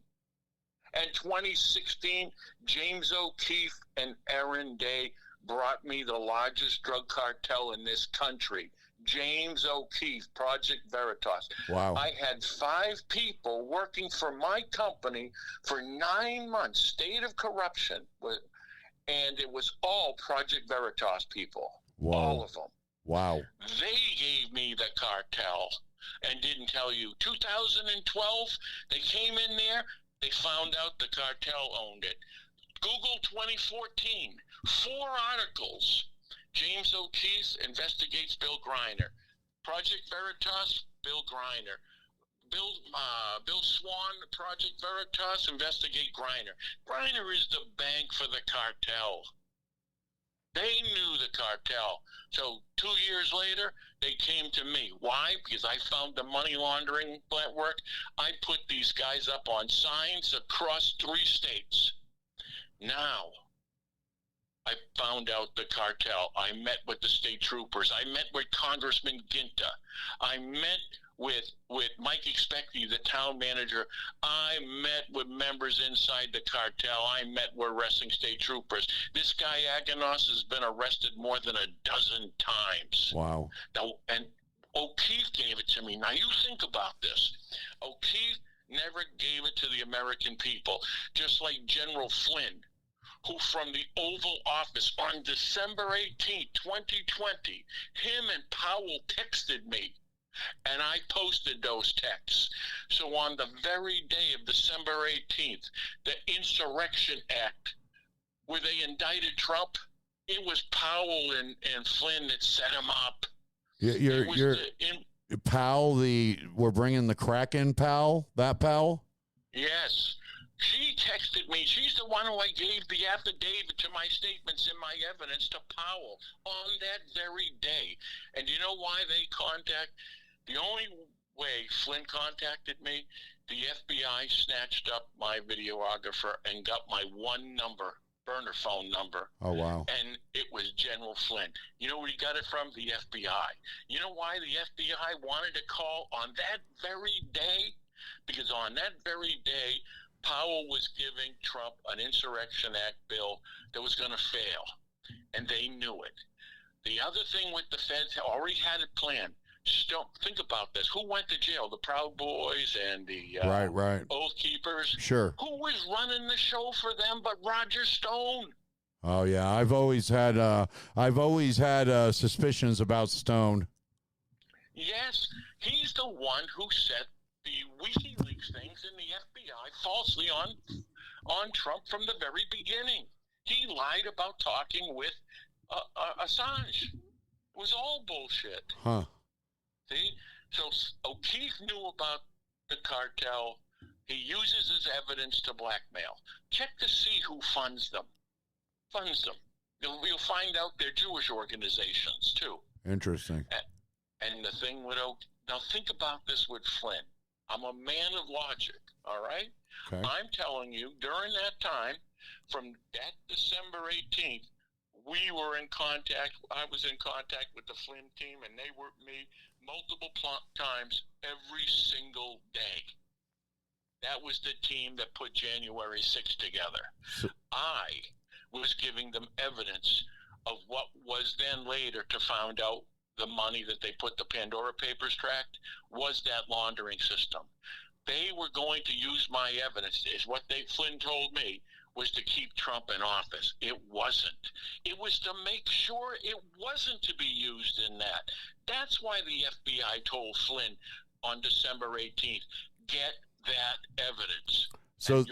Speaker 11: and 2016. James O'Keefe and Aaron Day brought me the largest drug cartel in this country. James O'Keefe, Project Veritas.
Speaker 3: Wow.
Speaker 11: I had 5 people working for my company for 9 months, state of corruption, and it was all Project Veritas people.
Speaker 3: Wow.
Speaker 11: All of them.
Speaker 3: Wow.
Speaker 11: They gave me the cartel and didn't tell you. 2012, they came in there, they found out the cartel owned it. Google 2014, 4 articles. James O'Keefe investigates Bill Griner. Project Veritas, Bill Griner. Bill Swan, Project Veritas, investigate Griner. Griner is the bank for the cartel. They knew the cartel. So 2 years later, they came to me. Why? Because I found the money laundering network. I put these guys up on signs across 3 states. Now, I found out the cartel. I met with the state troopers. I met with Congressman Ginta. I met with Mike Expecti, the town manager. I met with members inside the cartel. I met with arresting state troopers. This guy Aganos has been arrested more than a dozen times.
Speaker 3: Wow.
Speaker 11: Now, and O'Keefe gave it to me. Now you think about this. O'Keefe never gave it to the American people, just like General Flynn, who from the Oval Office on December 18, 2020, him and Powell texted me, and I posted those texts. So on the very day of December 18th, the Insurrection Act, where they indicted Trump, it was Powell and Flynn that set him up.
Speaker 3: Powell, we're bringing the crack in, Powell? That Powell?
Speaker 11: Yes. She texted me. She's the one who I gave the affidavit to my statements and my evidence to Powell on that very day. And you know why they the only way Flynn contacted me, the FBI snatched up my videographer and got my one number, burner phone number.
Speaker 3: Oh, wow.
Speaker 11: And it was General Flynn. You know where he got it from? The FBI. You know why the FBI wanted to call on that very day? Because on that very day, Powell was giving Trump an Insurrection Act bill that was going to fail, and they knew it. The other thing with the feds already had it planned. Stone, think about this. Who went to jail? The Proud Boys and the
Speaker 3: right.
Speaker 11: Oath Keepers?
Speaker 3: Sure.
Speaker 11: Who was running the show for them but Roger Stone?
Speaker 3: Oh yeah, I've always had suspicions about Stone.
Speaker 11: Yes, he's the one who set the WikiLeaks things in the FBI falsely on Trump from the very beginning. He lied about talking with Assange. It was all bullshit.
Speaker 3: Huh.
Speaker 11: See? So O'Keefe knew about the cartel. He uses his evidence to blackmail. Check to see who funds them. You'll find out they're Jewish organizations, too.
Speaker 3: Interesting.
Speaker 11: And the thing with now think about this with Flynn. I'm a man of logic, all right?
Speaker 3: Okay.
Speaker 11: I'm telling you, during that time, from that December 18th, we were in contact. I was in contact with the Flynn team, and they were me multiple times every single day. That was the team that put January 6th together. I was giving them evidence of what was then later to find out the money that they put the Pandora Papers tracked was that laundering system. They were going to use my evidence, is what Flynn told me, was to keep Trump in office. It wasn't. It was to make sure it wasn't to be used in that. That's why the FBI told Flynn on December 18th, get that evidence.
Speaker 3: So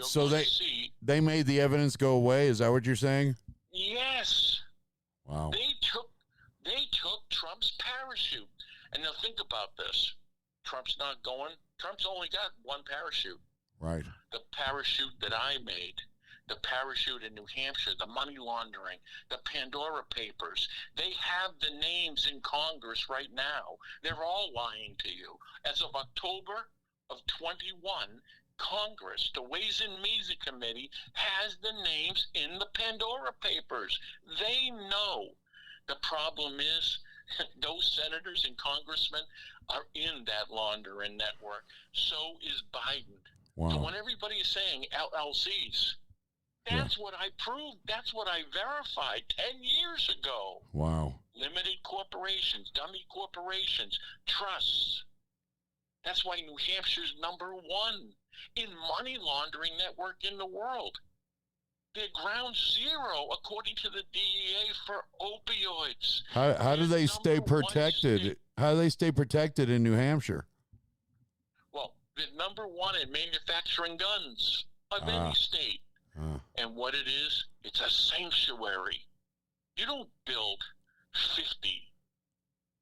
Speaker 3: they made the evidence go away? Is that what you're saying?
Speaker 11: Yes.
Speaker 3: Wow.
Speaker 11: They took Trump's parachute. And now think about this. Trump's not going. Trump's only got one parachute.
Speaker 3: Right.
Speaker 11: The parachute that I made, the parachute in New Hampshire, the money laundering, the Pandora Papers. They have the names in Congress right now. They're all lying to you. As of October of 21, Congress, the Ways and Means Committee, has the names in the Pandora Papers. They know. The problem is those senators and congressmen are in that laundering network. So is Biden.
Speaker 3: Wow.
Speaker 11: So when everybody is saying LLCs, that's what I proved. That's what I verified 10 years ago.
Speaker 3: Wow.
Speaker 11: Limited corporations, dummy corporations, trusts. That's why New Hampshire's #1 in money laundering network in the world. They're ground zero, according to the DEA, for opioids.
Speaker 3: How do they stay protected? How do they stay protected in New Hampshire?
Speaker 11: Well, they're #1 in manufacturing guns of any state. And what it is, it's a sanctuary. You don't build 50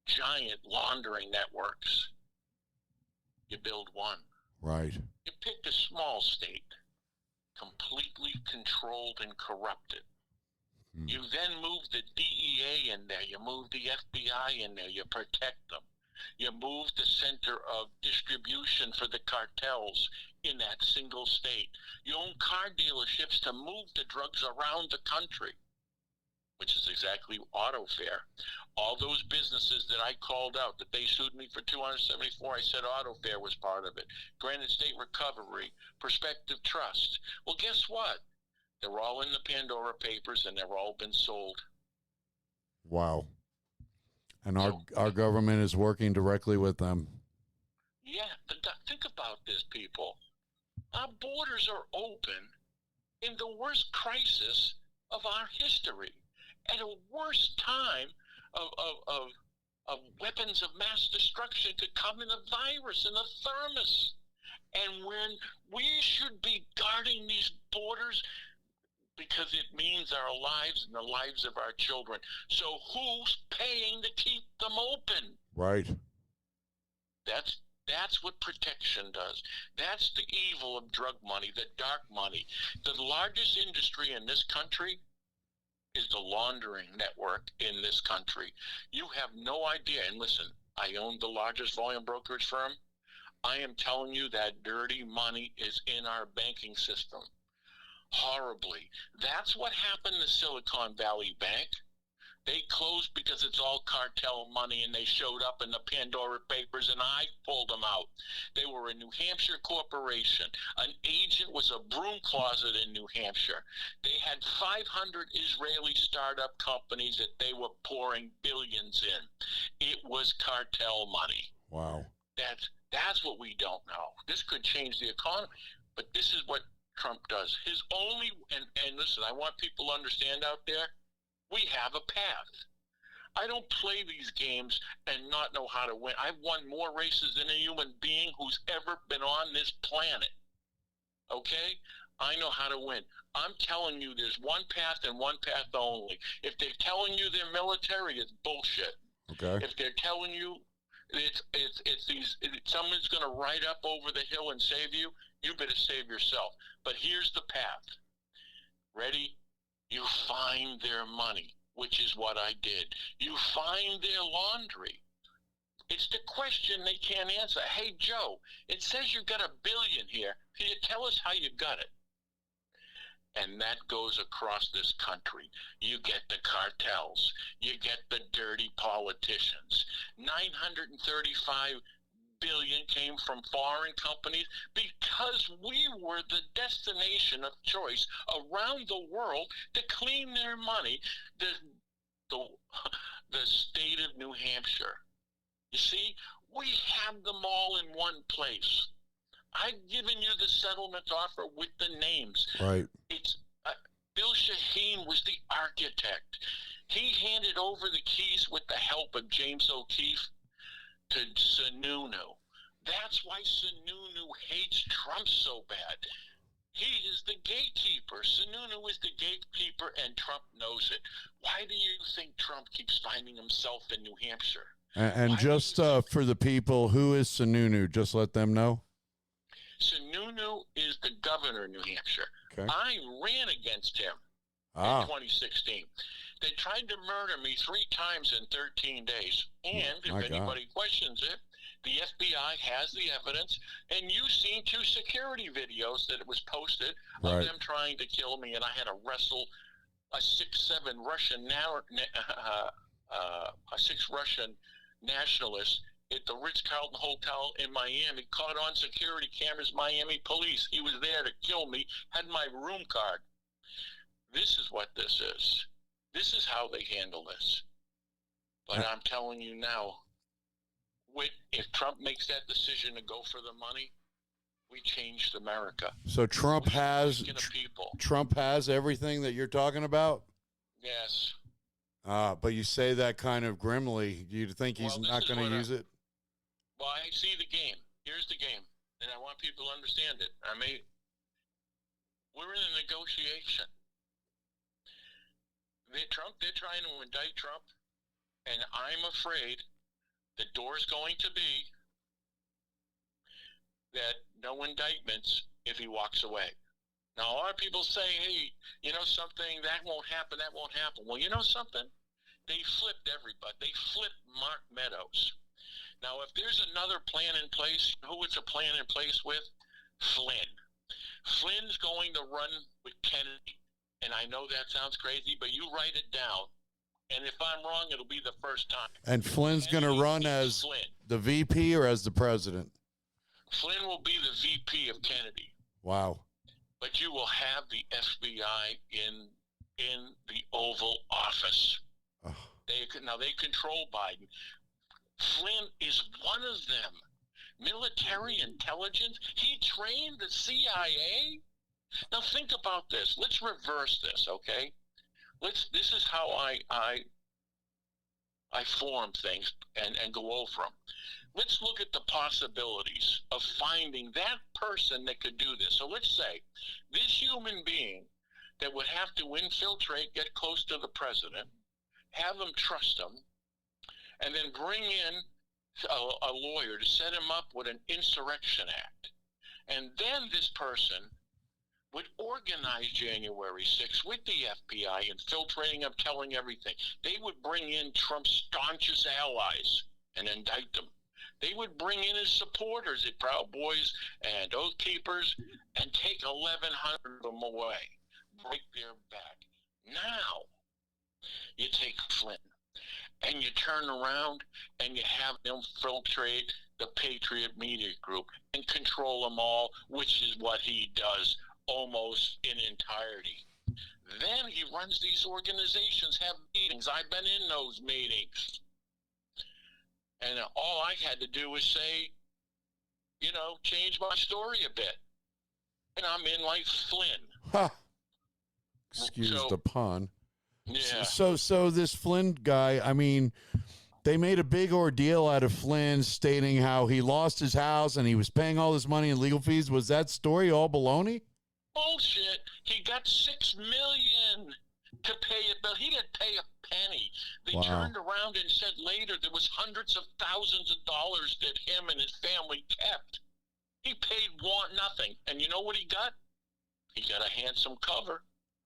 Speaker 11: giant laundering networks. You build one.
Speaker 3: Right.
Speaker 11: You picked a small state, completely controlled and corrupted. You then move the DEA in there. You move the FBI in there. You protect them. You move the center of distribution for the cartels in that single state. You own car dealerships to move the drugs around the country, which is exactly auto fare. All those businesses that I called out, that they sued me for $274, I said auto fare was part of it. Granite State Recovery, Prospective Trust. Well, guess what? They're all in the Pandora Papers, and they're all been sold.
Speaker 3: Wow. And our government is working directly with them.
Speaker 11: Yeah, think about this, people. Our borders are open in the worst crisis of our history, at a worst time of weapons of mass destruction could come in a virus, in a thermos. And when we should be guarding these borders, because it means our lives and the lives of our children. So who's paying to keep them open?
Speaker 3: Right.
Speaker 11: That's what protection does. That's the evil of drug money, the dark money. The largest industry in this country is the laundering network in this country. You have no idea. And listen, I own the largest volume brokerage firm. I am telling you that dirty money is in our banking system. Horribly. That's what happened to Silicon Valley Bank. They closed because it's all cartel money, and they showed up in the Pandora Papers, and I pulled them out. They were a New Hampshire corporation. An agent was a broom closet in New Hampshire. They had 500 Israeli startup companies that they were pouring billions in. It was cartel money.
Speaker 3: Wow.
Speaker 11: That's what we don't know. This could change the economy, but this is what Trump does. His only, and listen, I want people to understand out there, we have a path. I don't play these games and not know how to win. I've won more races than a human being who's ever been on this planet. Okay? I know how to win. I'm telling you there's one path and one path only. If they're telling you they're military, it's bullshit.
Speaker 3: Okay.
Speaker 11: If they're telling you someone's going to ride up over the hill and save you, you better save yourself. But here's the path. Ready? You find their money, which is what I did. You find their laundry. It's the question they can't answer. Hey, Joe, it says you got $1 billion here. Can you tell us how you got it? And that goes across this country. You get the cartels. You get the dirty politicians. $935 billion came from foreign companies because we were the destination of choice around the world to clean their money. The state of New Hampshire. You see, we have them all in one place. I've given you the settlement offer with the names.
Speaker 3: Right.
Speaker 11: It's Bill Shaheen was the architect. He handed over the keys with the help of James O'Keefe to Sununu. That's why Sununu hates Trump so bad. He is the gatekeeper. Sununu is the gatekeeper, and Trump knows it. Why do you think Trump keeps finding himself in New Hampshire?
Speaker 3: And just for the people, who is Sununu? Just let them know.
Speaker 11: Sununu is the governor of New Hampshire.
Speaker 3: Okay.
Speaker 11: I ran against him in 2016. They tried to murder me 3 times in 13 days. And if anybody questions it, the FBI has the evidence. And you've seen 2 security videos that it was posted of them trying to kill me. And I had to wrestle a 6'7" Russian nationalist at the Ritz-Carlton Hotel in Miami, caught on security cameras, Miami police. He was there to kill me, had my room card. This is what this is. This is how they handle this. But I'm telling you now, if Trump makes that decision to go for the money, we changed America.
Speaker 3: So Trump has everything that you're talking about?
Speaker 11: Yes.
Speaker 3: But you say that kind of grimly. Do you think he's not going to use it?
Speaker 11: Well, I see the game. Here's the game. And I want people to understand it. We're in a negotiation. They're trying to indict Trump. And I'm afraid the door's going to be that no indictments if he walks away. Now, a lot of people say, hey, you know something, that won't happen. Well, you know something? They flipped everybody. They flipped Mark Meadows. Now, if there's another plan in place, who it's a plan in place with? Flynn. Flynn's going to run with Kennedy. And I know that sounds crazy, but you write it down. And if I'm wrong, it'll be the first time.
Speaker 3: And Flynn's going to run as the VP or as the president?
Speaker 11: Flynn will be the VP of Kennedy.
Speaker 3: Wow.
Speaker 11: But you will have the FBI in the Oval Office.
Speaker 3: Oh.
Speaker 11: They control Biden. Flynn is one of them. Military intelligence. He trained the CIA. Now think about this. Let's reverse this, okay? This is how I form things and go over them. Let's look at the possibilities of finding that person that could do this. So let's say this human being that would have to infiltrate, get close to the president, have him trust him, and then bring in a lawyer to set him up with an insurrection act. And then this person would organize January 6th with the FBI, infiltrating them, telling everything. They would bring in Trump's staunchest allies and indict them. They would bring in his supporters at Proud Boys and Oath Keepers and take 1,100 of them away, break their back. Now, you take Flynn and you turn around and you have them infiltrate the Patriot Media Group and control them all, which is what he does almost in entirety. Then he runs these organizations, have meetings. I've been in those meetings. And all I had to do was say, change my story a bit. And I'm in like Flynn.
Speaker 3: Ha! Excuse the pun.
Speaker 11: Yeah.
Speaker 3: So this Flynn guy, I mean, they made a big ordeal out of Flynn stating how he lost his house and he was paying all this money in legal fees. Was that story all baloney?
Speaker 11: Bullshit. He got $6 million to pay it, but he didn't pay a penny. They turned around and said later there was hundreds of thousands of dollars that him and his family kept. He paid nothing. And you know what he got? He got a handsome cover.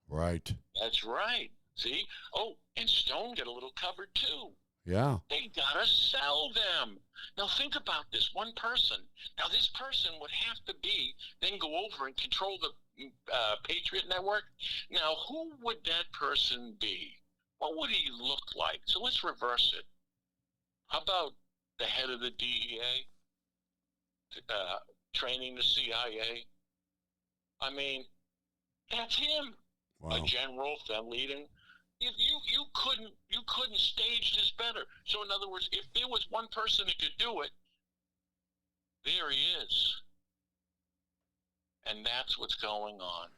Speaker 3: Right.
Speaker 11: That's right. See? Oh, and Stone got a little cover too.
Speaker 3: Yeah.
Speaker 11: They gotta sell them. Now think about this. One person. Now this person would have to then go over and control the Patriot Network. Now who would that person be? What would he look like? So let's reverse it. How about the head of the DEA? Training the CIA? I mean, that's him.
Speaker 3: Wow.
Speaker 11: A general then leading. If you couldn't stage this better. So in other words, if there was one person that could do it, there he is. And that's what's going on.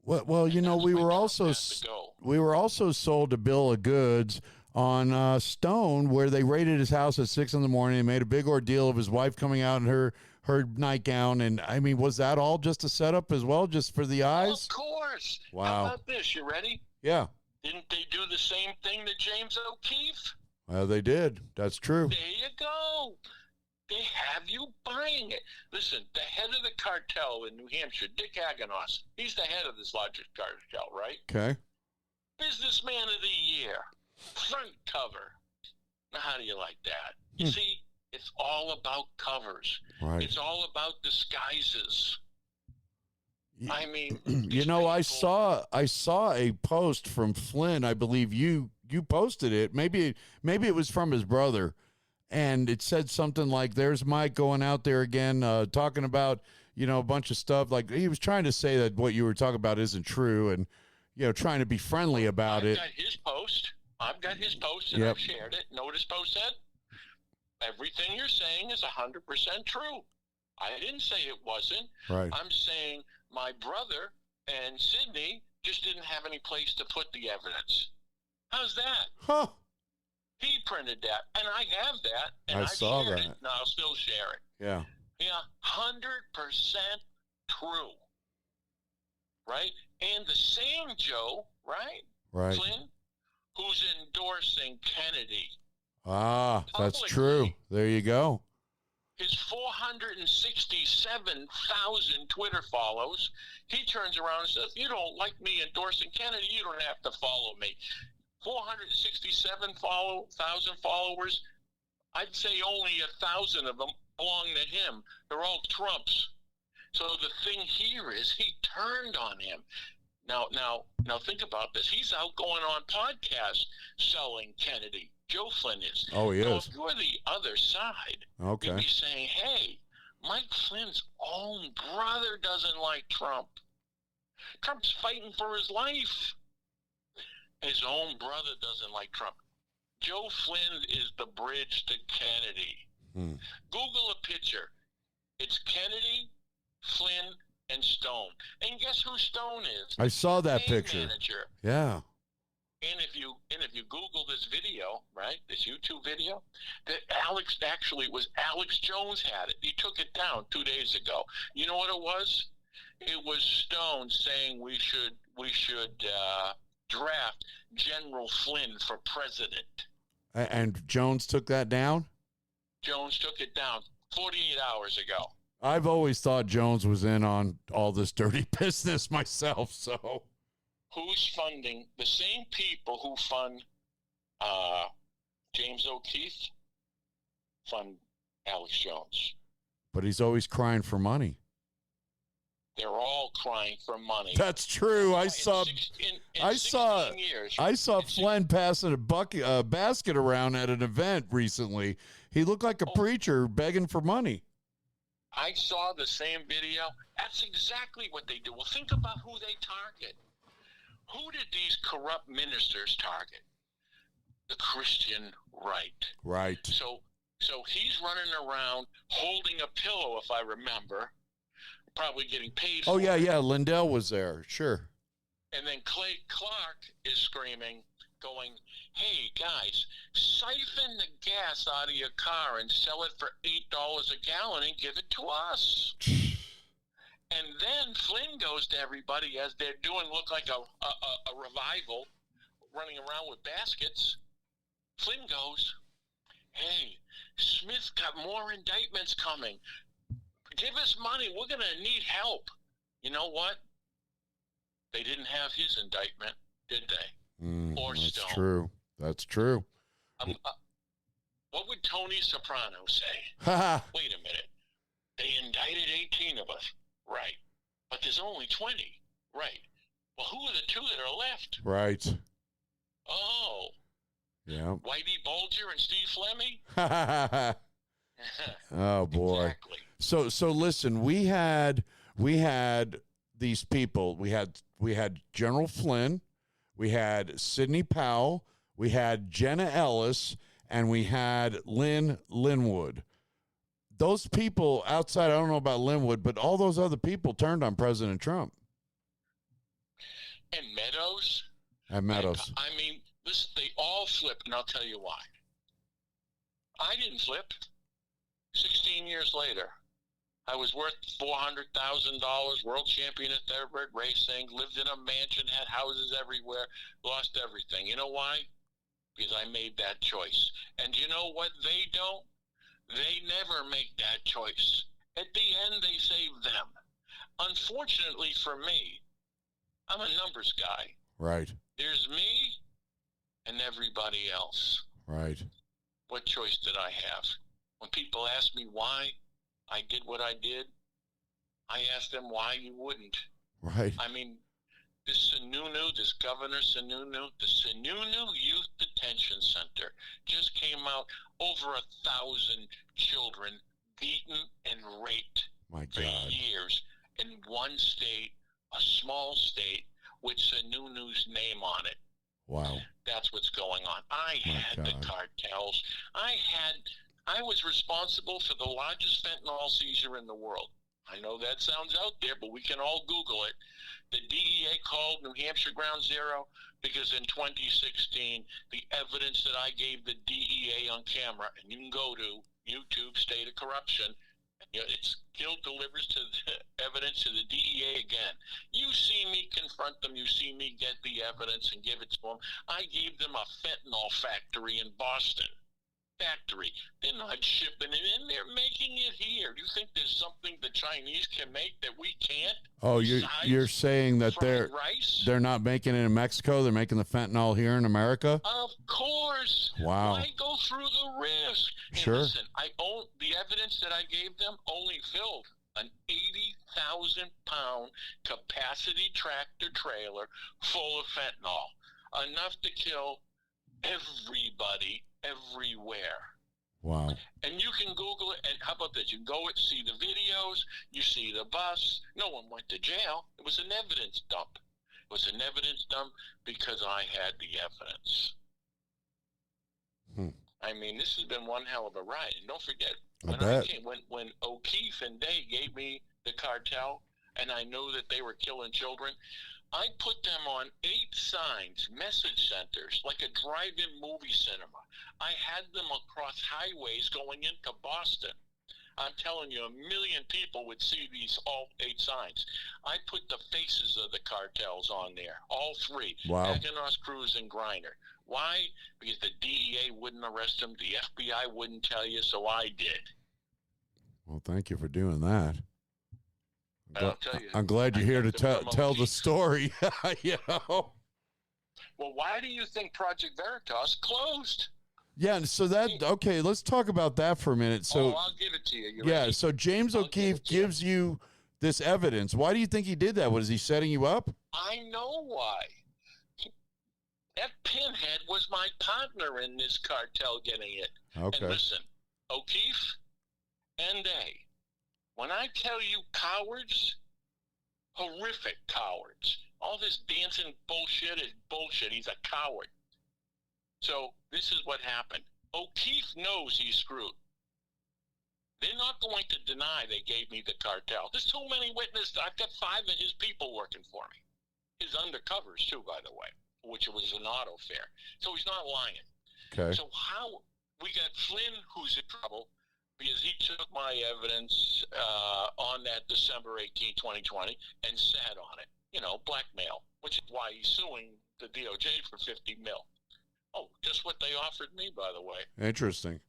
Speaker 3: Well, we were also sold a bill of goods on Stone, where they raided his house at 6 a.m. and made a big ordeal of his wife coming out in her nightgown. And I mean, was that all just a setup as well, just for the eyes?
Speaker 11: Well, of course.
Speaker 3: Wow.
Speaker 11: How about this? You ready?
Speaker 3: Yeah.
Speaker 11: Didn't they do the same thing to James O'Keefe?
Speaker 3: Well, they did. That's true.
Speaker 11: There you go. They have you buying it. Listen, the head of the cartel in New Hampshire, Dick Aganos, he's the head of this largest cartel, right?
Speaker 3: Okay.
Speaker 11: Businessman of the Year, front cover. Now, how do you like that? You see, it's all about covers.
Speaker 3: Right.
Speaker 11: It's all about disguises. I mean,
Speaker 3: I saw a post from Flynn. I believe you posted it. Maybe it was from his brother, and it said something like, "There's Mike going out there again, talking about a bunch of stuff." Like he was trying to say that what you were talking about isn't true, and trying to be friendly about it.
Speaker 11: I've got his post, and I've shared it. Know what his post said? Everything you're saying is 100% true. I didn't say it wasn't.
Speaker 3: Right.
Speaker 11: I'm saying my brother and Sydney just didn't have any place to put the evidence. How's that?
Speaker 3: Huh.
Speaker 11: He printed that, and I have that, and
Speaker 3: I
Speaker 11: I've
Speaker 3: saw
Speaker 11: shared
Speaker 3: that.
Speaker 11: it, and I'll still share it.
Speaker 3: Yeah.
Speaker 11: Yeah, 100% true. Right? And the same Joe, right?
Speaker 3: Right.
Speaker 11: Flynn, who's endorsing Kennedy.
Speaker 3: Ah, that's
Speaker 11: Publicly.
Speaker 3: true. There you go.
Speaker 11: His 467,000 Twitter follows, he turns around and says, "You don't like me endorsing Kennedy, you don't have to follow me." 467,000 followers, I'd say only 1,000 of them belong to him. They're all Trumps. So the thing here is he turned on him. Now think about this. He's out going on podcasts selling Kennedy. Joe Flynn is.
Speaker 3: Oh, he
Speaker 11: so
Speaker 3: is.
Speaker 11: if you're the other side,
Speaker 3: Okay.
Speaker 11: you'd be saying, hey, Mike Flynn's own brother doesn't like Trump. Trump's fighting for his life. His own brother doesn't like Trump. Joe Flynn is the bridge to Kennedy. Google a picture. It's Kennedy, Flynn, and Stone. And guess who Stone is?
Speaker 3: I saw that
Speaker 11: Campaign
Speaker 3: picture.
Speaker 11: Manager.
Speaker 3: Yeah.
Speaker 11: And if you Google this video, right, this YouTube video, that Alex Jones had it. He took it down 2 days ago. You know what it was? It was Stone saying we should draft General Flynn for president.
Speaker 3: And Jones took that down?
Speaker 11: Jones took it down 48 hours ago.
Speaker 3: I've always thought Jones was in on all this dirty business myself, so.
Speaker 11: Who's funding the same people who fund James O'Keefe fund Alex Jones?
Speaker 3: But he's always crying for money.
Speaker 11: They're all crying for money.
Speaker 3: That's true. I saw
Speaker 11: 16 years.
Speaker 3: I saw Flynn passing a basket around at an event recently. He looked like a preacher begging for money.
Speaker 11: I saw the same video. That's exactly what they do. Well, think about who they target. Who did these corrupt ministers target? The Christian right.
Speaker 3: Right.
Speaker 11: So he's running around holding a pillow, if I remember, probably getting paid for it.
Speaker 3: Yeah. Lindell was there. Sure.
Speaker 11: And then Clay Clark is screaming, going, hey, guys, siphon the gas out of your car and sell it for $8 a gallon and give it to us. And then Flynn goes to everybody as they're doing look like a revival, running around with baskets. Flynn goes, hey, Smith's got more indictments coming. Give us money. We're going to need help. You know what? They didn't have his indictment, did they? Or
Speaker 3: That's
Speaker 11: Stone.
Speaker 3: true. That's true.
Speaker 11: What would Tony Soprano say? Wait a minute. They indicted 18 of us. Right. But there's only 20. Right. Well, who are the two that are left?
Speaker 3: Right.
Speaker 11: Oh.
Speaker 3: Yeah.
Speaker 11: Whitey Bulger and Steve Fleming?
Speaker 3: Oh, boy.
Speaker 11: Exactly.
Speaker 3: So listen, we had these people. We had General Flynn, we had Sidney Powell, we had Jenna Ellis, and we had Lynn Linwood. Those people outside, I don't know about Linwood, but all those other people turned on President Trump.
Speaker 11: And Meadows?
Speaker 3: And Meadows.
Speaker 11: I mean, they all flip, and I'll tell you why. I didn't flip. 16 years later, I was worth $400,000, world champion at thoroughbred racing, lived in a mansion, had houses everywhere, lost everything. You know why? Because I made that choice. And you know what they don't? They never make that choice. At the end, they save them. Unfortunately for me, I'm a numbers guy.
Speaker 3: Right.
Speaker 11: There's me and everybody else.
Speaker 3: Right.
Speaker 11: What choice did I have? When people ask me why I did what I did, I ask them why you wouldn't.
Speaker 3: Right.
Speaker 11: I mean, this Sununu, this Governor Sununu, the Sununu Youth Detention Center just came out. Over 1,000 children beaten and raped for years in one state, a small state, with Sununu's name on it.
Speaker 3: Wow.
Speaker 11: That's what's going on. I had the cartels. I was responsible for the largest fentanyl seizure in the world. I know that sounds out there, but we can all Google it. The DEA called New Hampshire Ground Zero because in 2016, the evidence that I gave the DEA on camera, and you can go to YouTube, State of Corruption, it's Gill delivers to the evidence to the DEA again. You see me confront them. You see me get the evidence and give it to them. I gave them a fentanyl factory in Boston. Factory. They're not shipping it in. They're making it here. Do you think there's something the Chinese can make that we can't?
Speaker 3: Oh, you're saying that they're not making it in Mexico? They're making the fentanyl here in America?
Speaker 11: Of course.
Speaker 3: Wow.
Speaker 11: Why go through the risk? And
Speaker 3: sure.
Speaker 11: Listen, the evidence that I gave them only filled an 80,000-pound capacity tractor trailer full of fentanyl, enough to kill everybody everywhere.
Speaker 3: Wow.
Speaker 11: And you can Google it, and how about this? You can go and see the videos, you see the bus. No one went to jail. It was an evidence dump. It was an evidence dump because I had the evidence. I mean, this has been one hell of a ride. And don't forget, when O'Keefe and Day gave me the cartel, and I knew that they were killing children, I put them on 8 signs, message centers, like a drive-in movie cinema. I had them across highways going into Boston. I'm telling you, 1 million people would see these all 8 signs. I put the faces of the cartels on there, all 3.
Speaker 3: Wow.
Speaker 11: Aganos, Cruz, and Griner. Why? Because the DEA wouldn't arrest them, the FBI wouldn't tell you, so I did.
Speaker 3: Well, thank you for doing that.
Speaker 11: I'll tell you,
Speaker 3: I'm glad you're here to tell the story. You know?
Speaker 11: Well, why do you think Project Veritas closed?
Speaker 3: Yeah, so okay, let's talk about that for a minute. So
Speaker 11: I'll give it to you.
Speaker 3: So James O'Keefe gives you this evidence. Why do you think he did that? Was he setting you up?
Speaker 11: I know why. That pinhead was my partner in this cartel getting it.
Speaker 3: Okay.
Speaker 11: And listen, O'Keefe and Day, when I tell you cowards, horrific cowards. All this dancing bullshit is bullshit. He's a coward. So this is what happened. O'Keefe knows he's screwed. They're not going to deny they gave me the cartel. There's too many witnesses. I've got 5 of his people working for me. His undercovers, too, by the way, which was an auto fair. So he's not lying.
Speaker 3: Okay.
Speaker 11: So how we got Flynn, who's in trouble, because he took my evidence on that December 18, 2020, and sat on it. You know, blackmail, which is why he's suing the DOJ for $50 million. Oh, guess what they offered me, by the way?
Speaker 3: Interesting.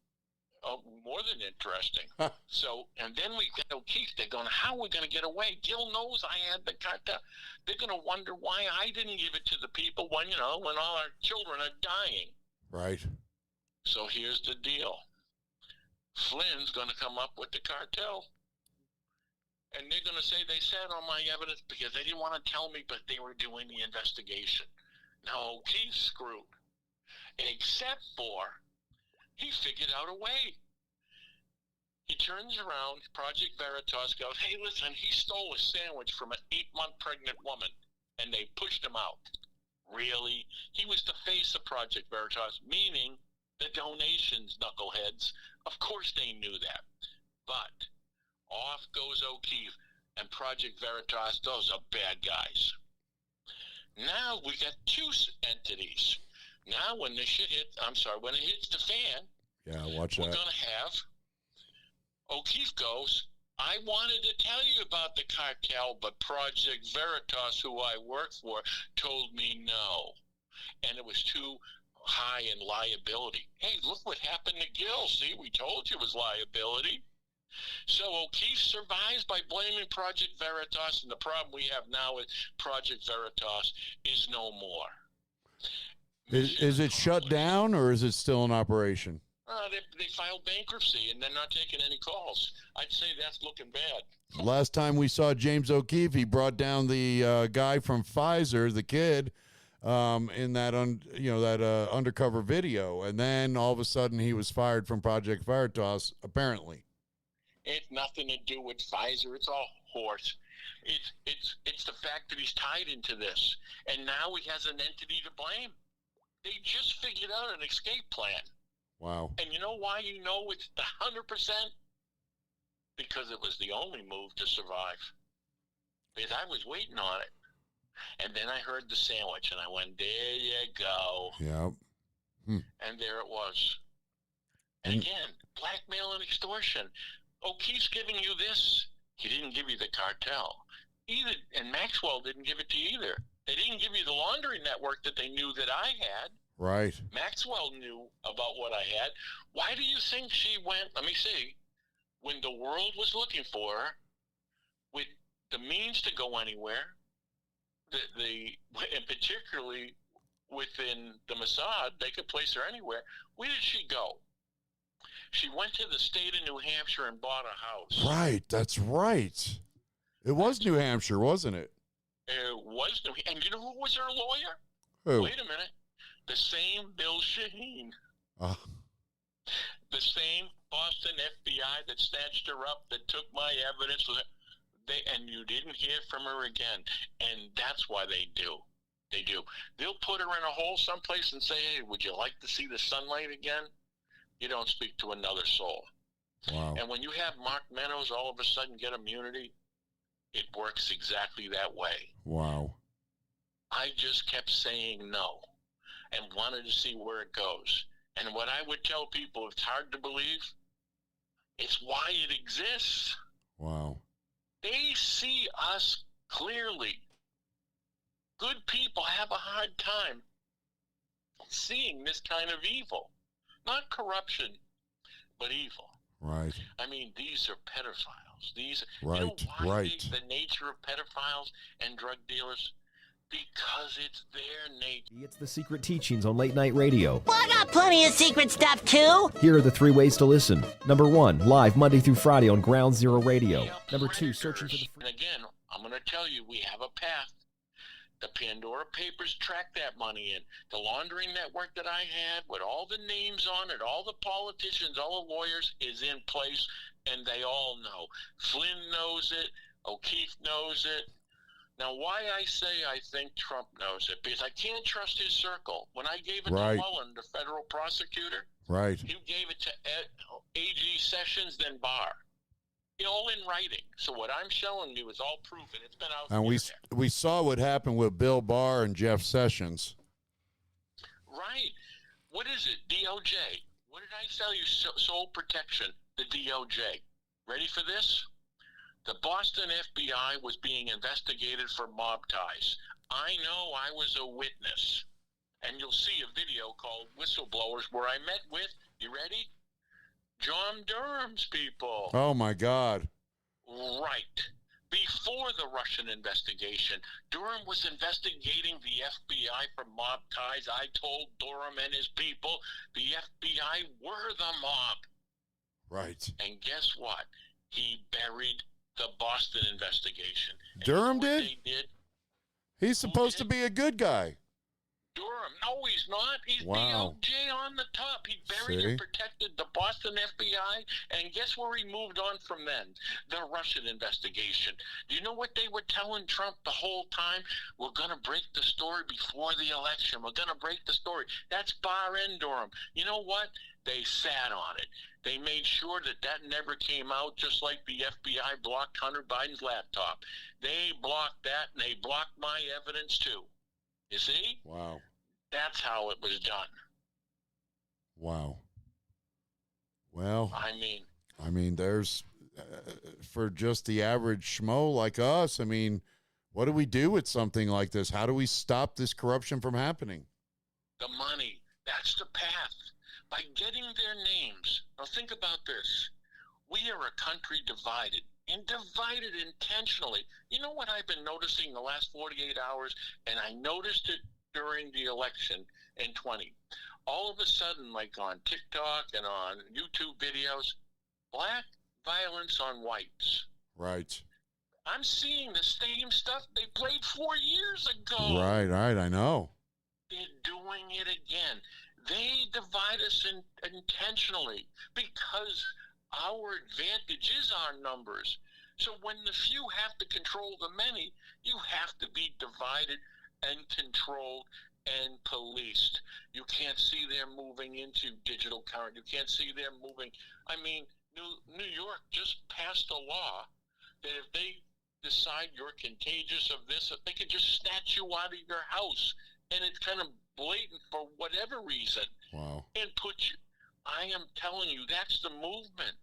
Speaker 11: Oh, more than interesting. So, and then we got O'Keefe. They're going, how are we going to get away? Gill knows I had the cartel. They're going to wonder why I didn't give it to the people when, when all our children are dying.
Speaker 3: Right.
Speaker 11: So here's the deal. Flynn's going to come up with the cartel. And they're going to say they sat on my evidence because they didn't want to tell me, but they were doing the investigation. Now, O'Keefe's screwed. Except for he figured out a way. He turns around, Project Veritas goes, hey, listen, he stole a sandwich from an 8-month pregnant woman, and they pushed him out. Really? He was the face of Project Veritas, meaning the donations, knuckleheads. Of course they knew that. But off goes O'Keefe, and Project Veritas, those are bad guys. Now we got 2 entities. Now when the shit when it hits the fan,
Speaker 3: watch that.
Speaker 11: We're going to have O'Keefe goes, I wanted to tell you about the cartel, but Project Veritas, who I work for, told me no. And it was too high in liability. Hey, look what happened to Gill. See, we told you it was liability. So O'Keefe survives by blaming Project Veritas, and the problem we have now with Project Veritas is no more.
Speaker 3: Is it shut down, or is it still in operation?
Speaker 11: They filed bankruptcy, and they're not taking any calls. I'd say that's looking bad.
Speaker 3: Last time we saw James O'Keefe, he brought down the guy from Pfizer, the kid, in that undercover video, and then all of a sudden he was fired from Project Veritas, apparently.
Speaker 11: It's nothing to do with Pfizer. It's all horse. It's the fact that he's tied into this, and now he has an entity to blame. They just figured out an escape plan.
Speaker 3: Wow.
Speaker 11: And you know why you know it's 100%? Because it was the only move to survive. Because I was waiting on it. And then I heard the sandwich, and I went, there you go.
Speaker 3: Yeah.
Speaker 11: And there it was. And again, blackmail and extortion. O'Keefe's giving you this. He didn't give you the cartel. And Maxwell didn't give it to you either. They didn't give you the laundry network that they knew that I had.
Speaker 3: Right.
Speaker 11: Maxwell knew about what I had. Why do you think she went, let me see, when the world was looking for her, with the means to go anywhere, and particularly within the Mossad, they could place her anywhere. Where did she go? She went to the state of New Hampshire and bought a house.
Speaker 3: Right, that's right. It was New Hampshire, wasn't it?
Speaker 11: It was New Hampshire. And you know who was her lawyer?
Speaker 3: Who?
Speaker 11: Wait a minute. The same Bill Shaheen. The same Boston FBI that snatched her up, that took my evidence. And you didn't hear from her again. And that's why they do. They do. They'll put her in a hole someplace and say, hey, would you like to see the sunlight again? You don't speak to another soul.
Speaker 3: Wow.
Speaker 11: And when you have Mark Meadows all of a sudden get immunity, it works exactly that way.
Speaker 3: Wow.
Speaker 11: I just kept saying no and wanted to see where it goes. And what I would tell people, it's hard to believe, it's why it exists.
Speaker 3: Wow.
Speaker 11: They see us clearly. Good people have a hard time seeing this kind of evil. Not corruption, but evil.
Speaker 3: Right.
Speaker 11: I mean, these are pedophiles.
Speaker 3: Right,
Speaker 11: you know why
Speaker 3: right.
Speaker 11: the nature of pedophiles and drug dealers? Because it's their nature.
Speaker 1: It's the Secret Teachings on late night radio.
Speaker 12: Well, I got plenty of secret stuff, too.
Speaker 1: Here are the 3 ways to listen. Number 1, live Monday through Friday on Ground Zero Radio. Number 2, searching for the...
Speaker 11: And again, I'm going to tell you, we have a path. The Pandora Papers track that money in. The laundering network that I had with all the names on it, all the politicians, all the lawyers is in place, and they all know. Flynn knows it. O'Keefe knows it. Now, why I say I think Trump knows it, because I can't trust his circle. When I gave it to Mullen, the federal prosecutor, he gave it to AG Sessions, then Barr. All in writing. So what I'm showing you is all proof, and it's been out.
Speaker 3: And we saw what happened with Bill Barr and Jeff Sessions.
Speaker 11: Right. What is it? DOJ. What did I tell you? Sole protection. The DOJ. Ready for this? The Boston FBI was being investigated for mob ties. I know, I was a witness. And you'll see a video called Whistleblowers where I met with, you ready? John Durham's people.
Speaker 3: Oh, my God.
Speaker 11: Right. Before the Russian investigation, Durham was investigating the FBI for mob ties. I told Durham and his people the FBI were the mob.
Speaker 3: Right.
Speaker 11: And guess what? He buried the Boston investigation. And
Speaker 3: Durham
Speaker 11: you know
Speaker 3: did?
Speaker 11: They did?
Speaker 3: He's supposed to be a good guy.
Speaker 11: Durham. No, he's not. He's
Speaker 3: Wow.
Speaker 11: DOJ on the top. He buried and protected the Boston FBI, and guess where he moved on from then? The Russian investigation. Do you know what they were telling Trump the whole time? We're going to break the story before the election. We're going to break the story. That's Barr and Durham. You know what? They sat on it. They made sure that that never came out, just like the FBI blocked Hunter Biden's laptop. They blocked that, and they blocked my evidence, too. You see?
Speaker 3: Wow.
Speaker 11: That's how it was done.
Speaker 3: Wow. Well, I mean, there's, for just the average schmo like us, I mean, what do we do with something like this? How do we stop this corruption from happening?
Speaker 11: The money. That's the path. By getting their names. Now think about this. We are a country divided, and divided intentionally. You know what I've been noticing the last 48 hours, and I noticed it during the election in 20. All of a sudden, like on TikTok and on YouTube videos, black violence on whites.
Speaker 3: Right.
Speaker 11: I'm seeing the same stuff they played 4 years ago.
Speaker 3: Right, I know.
Speaker 11: They're doing it again. They divide us intentionally because our advantage is our numbers. So when the few have to control the many, you have to be divided and controlled and policed. You can't see them moving into digital current. You can't see them moving. I mean, New York just passed a law that if they decide you're contagious of this, they could just snatch you out of your house. And it's kind of blatant for whatever reason.
Speaker 3: Wow.
Speaker 11: And put you, I am telling you, that's the movement.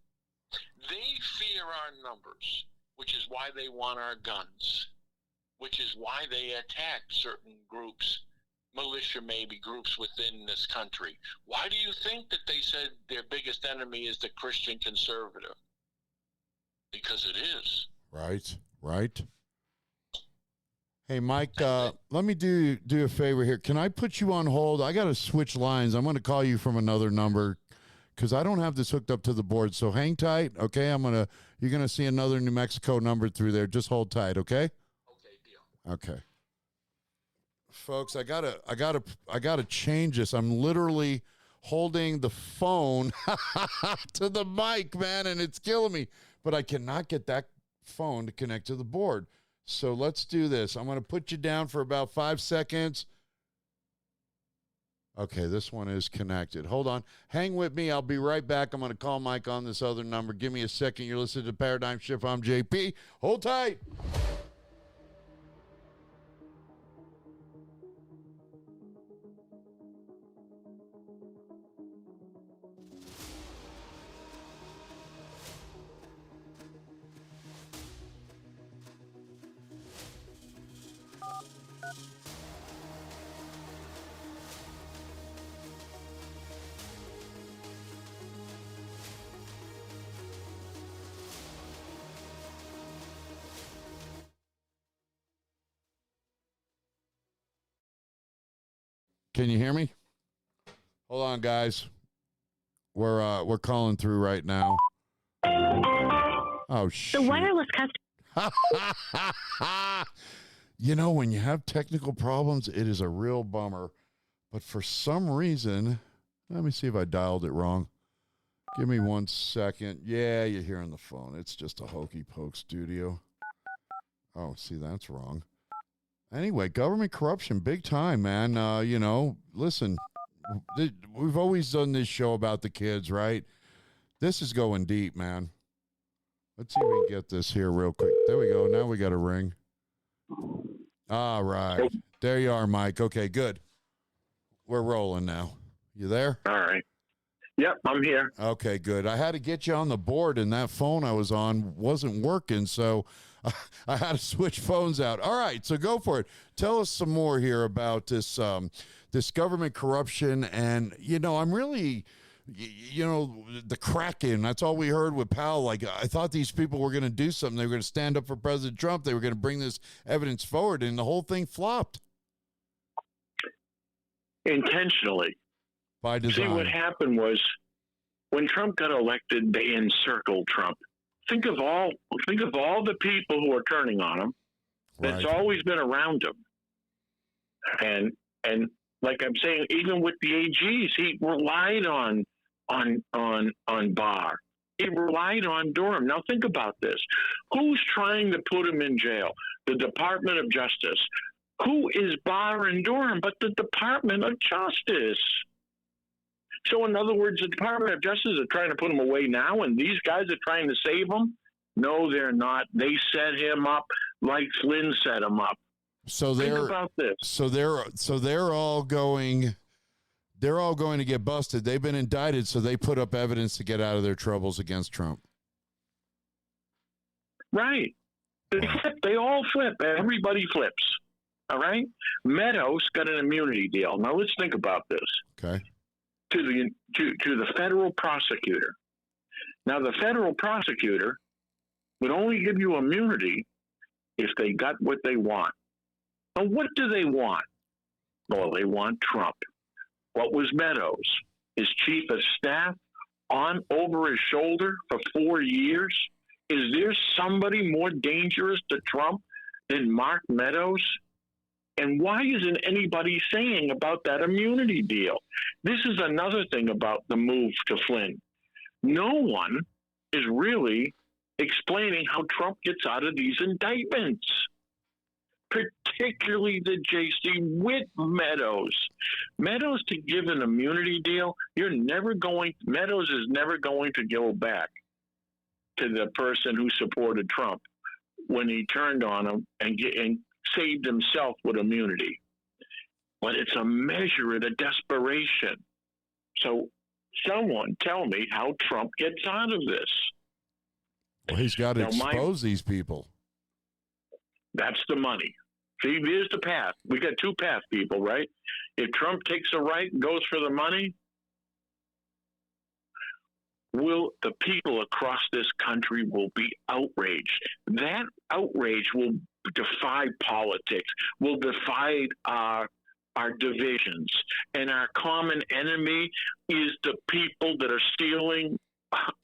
Speaker 11: They fear our numbers, which is why they want our guns, which is why they attack certain groups, militia maybe groups within this country. Why do you think that they said their biggest enemy is the Christian conservative? Because it is.
Speaker 3: Right. Hey, Mike, let me do a favor here. Can I put you on hold? I got to switch lines. I'm going to call you from another number because I don't have this hooked up to the board. So hang tight, okay? You're going to see another New Mexico number through there. Just hold tight, okay?
Speaker 11: Okay, deal.
Speaker 3: Okay. Folks, I gotta change this. I'm literally holding the phone to the mic, man, and it's killing me. But I cannot get that phone to connect to the board. So let's do this. I'm going to put you down for about 5 seconds. Okay, this one is connected. Hold on. Hang with me. I'll be right back. I'm going to call Mike on this other number. Give me a second. You're listening to Paradigm Shift. I'm JP. Hold tight. Can you hear me? Hold on, guys. We're calling through right now. Oh, shit.
Speaker 13: The wireless customer.
Speaker 3: You know, when you have technical problems, it is a real bummer. But for some reason, let me see if I dialed it wrong. Give me 1 second. Yeah, you're hearing the phone. It's just a hokey poke studio. Oh, see, that's wrong. Anyway, government corruption, big time, man. You know, listen, we've always done this show about the kids, right? This is going deep, man. Let's see if we can get this here real quick. There we go. Now we got a ring. All right. There you are, Mike. Okay, good. We're rolling now. You there?
Speaker 13: All right. Yep, I'm here.
Speaker 3: Okay, good. I had to get you on the board, and that phone I was on wasn't working, so I had to switch phones out. All right, so go for it. Tell us some more here about this this government corruption, and, you know, I'm really... You know, the Kraken, that's all we heard with Powell. Like, I thought these people were going to do something. They were going to stand up for President Trump. They were going to bring this evidence forward, and the whole thing flopped.
Speaker 13: Intentionally.
Speaker 3: By design.
Speaker 13: See, what happened was when Trump got elected, they encircled Trump. Think of all the people who are turning on him. That's always been around him. And like I'm saying, even with the AGs, he relied on Barr. He relied on Durham. Now think about this. Who's trying to put him in jail? The Department of Justice. Who is Barr and Durham but the Department of Justice? So in other words, the Department of Justice are trying to put him away now, and these guys are trying to save him? No, they're not. They set him up like Flynn set him up.
Speaker 3: So
Speaker 13: think about this.
Speaker 3: So they're all going to get busted. They've been indicted, so they put up evidence to get out of their troubles against Trump.
Speaker 13: Right. They all flip. Everybody flips. All right. Meadows got an immunity deal. Now let's think about this.
Speaker 3: Okay.
Speaker 13: To the federal prosecutor. Now the federal prosecutor would only give you immunity if they got what they want. Now what do they want? Well, they want Trump. What was Meadows? His chief of staff on over his shoulder for 4 years? Is there somebody more dangerous to Trump than Mark Meadows? And why isn't anybody saying about that immunity deal? This is another thing about the move to Flynn. No one is really explaining how Trump gets out of these indictments, particularly the J.C. with Meadows. Meadows to give an immunity deal, Meadows is never going to go back to the person who supported Trump when he turned on him and saved himself with immunity. But it's a measure of desperation. So someone tell me how Trump gets out of this.
Speaker 3: Well, he's got to expose these people.
Speaker 13: That's the money. See, here's the path. We got two paths, people, right? If Trump takes a right and goes for the money, the people across this country will be outraged. That outrage will defy politics, will defy our divisions. And our common enemy is the people that are stealing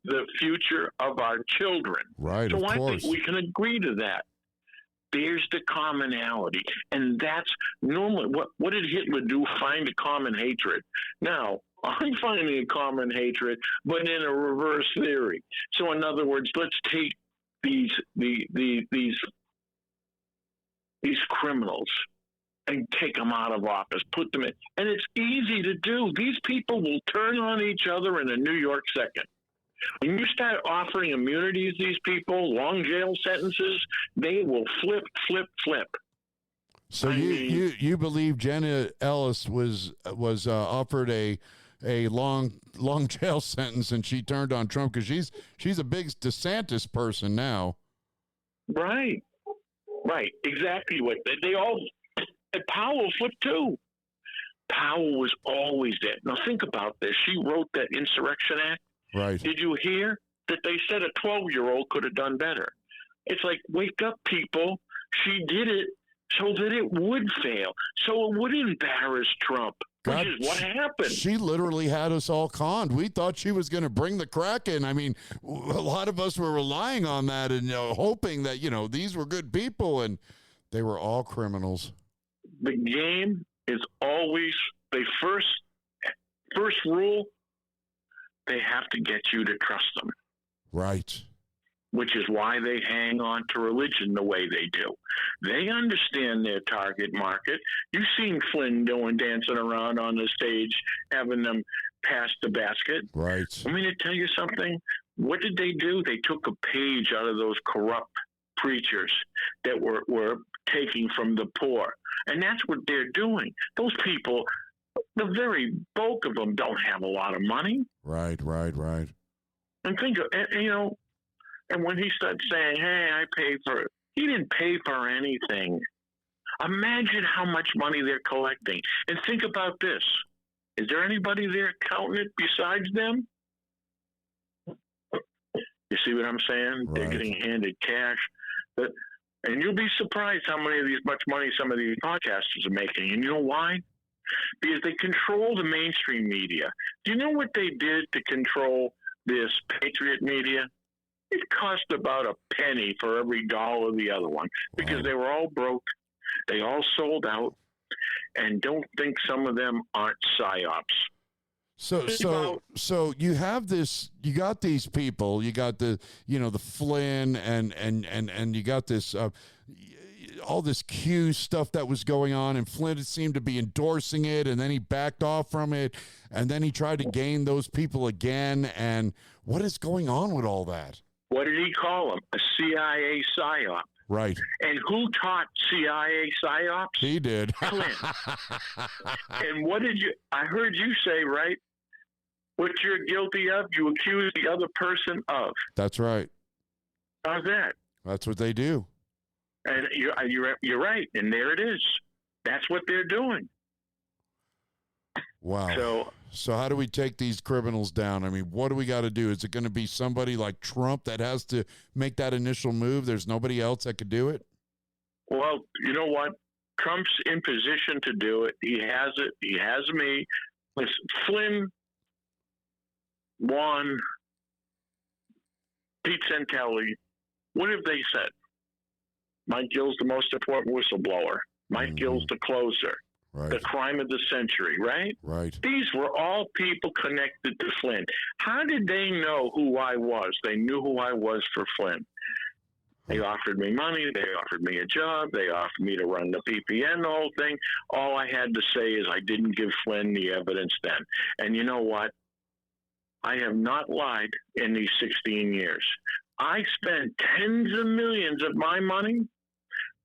Speaker 13: the future of our children.
Speaker 3: Right,
Speaker 13: so
Speaker 3: I
Speaker 13: think we can agree to that. There's the commonality. And that's normally, what did Hitler do? Find a common hatred. Now, I'm finding a common hatred, but in a reverse theory. So in other words, let's take these criminals and take them out of office, put them in. And it's easy to do. These people will turn on each other in a New York second. When you start offering immunities to these people, long jail sentences, they will flip.
Speaker 3: So you believe Jenna Ellis was offered a long jail sentence and she turned on Trump because she's a big DeSantis person now.
Speaker 13: Right, exactly what they all. And Powell flipped too. Powell was always there. Now think about this. She wrote that Insurrection Act.
Speaker 3: Right.
Speaker 13: Did you hear that they said a 12-year-old could have done better? It's like, wake up, people. She did it so that it would fail, so it would embarrass Trump.
Speaker 3: God,
Speaker 13: which is what happened.
Speaker 3: She literally had us all conned. We thought she was going to bring the crack in. I mean, a lot of us were relying on that and hoping that, these were good people, and they were all criminals.
Speaker 13: The game is always, they first rule, they have to get you to trust them.
Speaker 3: Right.
Speaker 13: Which is why they hang on to religion the way they do. They understand their target market. You've seen Flynn dancing around on the stage, having them pass the basket.
Speaker 3: Right.
Speaker 13: I mean, to tell you something, what did they do? They took a page out of those corrupt preachers that were taking from the poor. And that's what they're doing. Those people, the very bulk of them don't have a lot of money.
Speaker 3: Right.
Speaker 13: And think of, and when he started saying, hey, I paid for it, he didn't pay for anything. Imagine how much money they're collecting. And think about this. Is there anybody there counting it besides them? You see what I'm saying?
Speaker 3: Right.
Speaker 13: They're getting handed cash. And you'll be surprised how much money some of these podcasters are making. And you know why? Because they control the mainstream media. Do you know what they did to control this patriot media? It cost about a penny for every dollar of the other one because they were all broke. They all sold out. And don't think some of them aren't psyops.
Speaker 3: So you have this, you got these people, you got the Flynn and you got this, all this Q stuff that was going on, and Flynn seemed to be endorsing it, and then he backed off from it, and then he tried to gain those people again. And what is going on with all that?
Speaker 13: What did he call them? A CIA psyop.
Speaker 3: Right.
Speaker 13: And who taught CIA psyops?
Speaker 3: He did.
Speaker 13: Flynn. And what did I heard you say, right? What you're guilty of, you accuse the other person of.
Speaker 3: That's right.
Speaker 13: How's that?
Speaker 3: That's what they do.
Speaker 13: And you're right. And there it is. That's what they're doing.
Speaker 3: Wow. So how do we take these criminals down? I mean, what do we got to do? Is it going to be somebody like Trump that has to make that initial move? There's nobody else that could do it?
Speaker 13: Well, you know what? Trump's in position to do it. He has it. He has me. Listen, Flynn, Juan, Pete Santelli, what have they said? Mike Gill's the most important whistleblower. Mike Gill's the closer.
Speaker 3: Right.
Speaker 13: The crime of the century, right?
Speaker 3: Right.
Speaker 13: These were all people connected to Flynn. How did they know who I was? They knew who I was for Flynn. They offered me money. They offered me a job. They offered me to run the PPN, the whole thing. All I had to say is I didn't give Flynn the evidence then. And you know what? I have not lied in these 16 years. I spent tens of millions of my money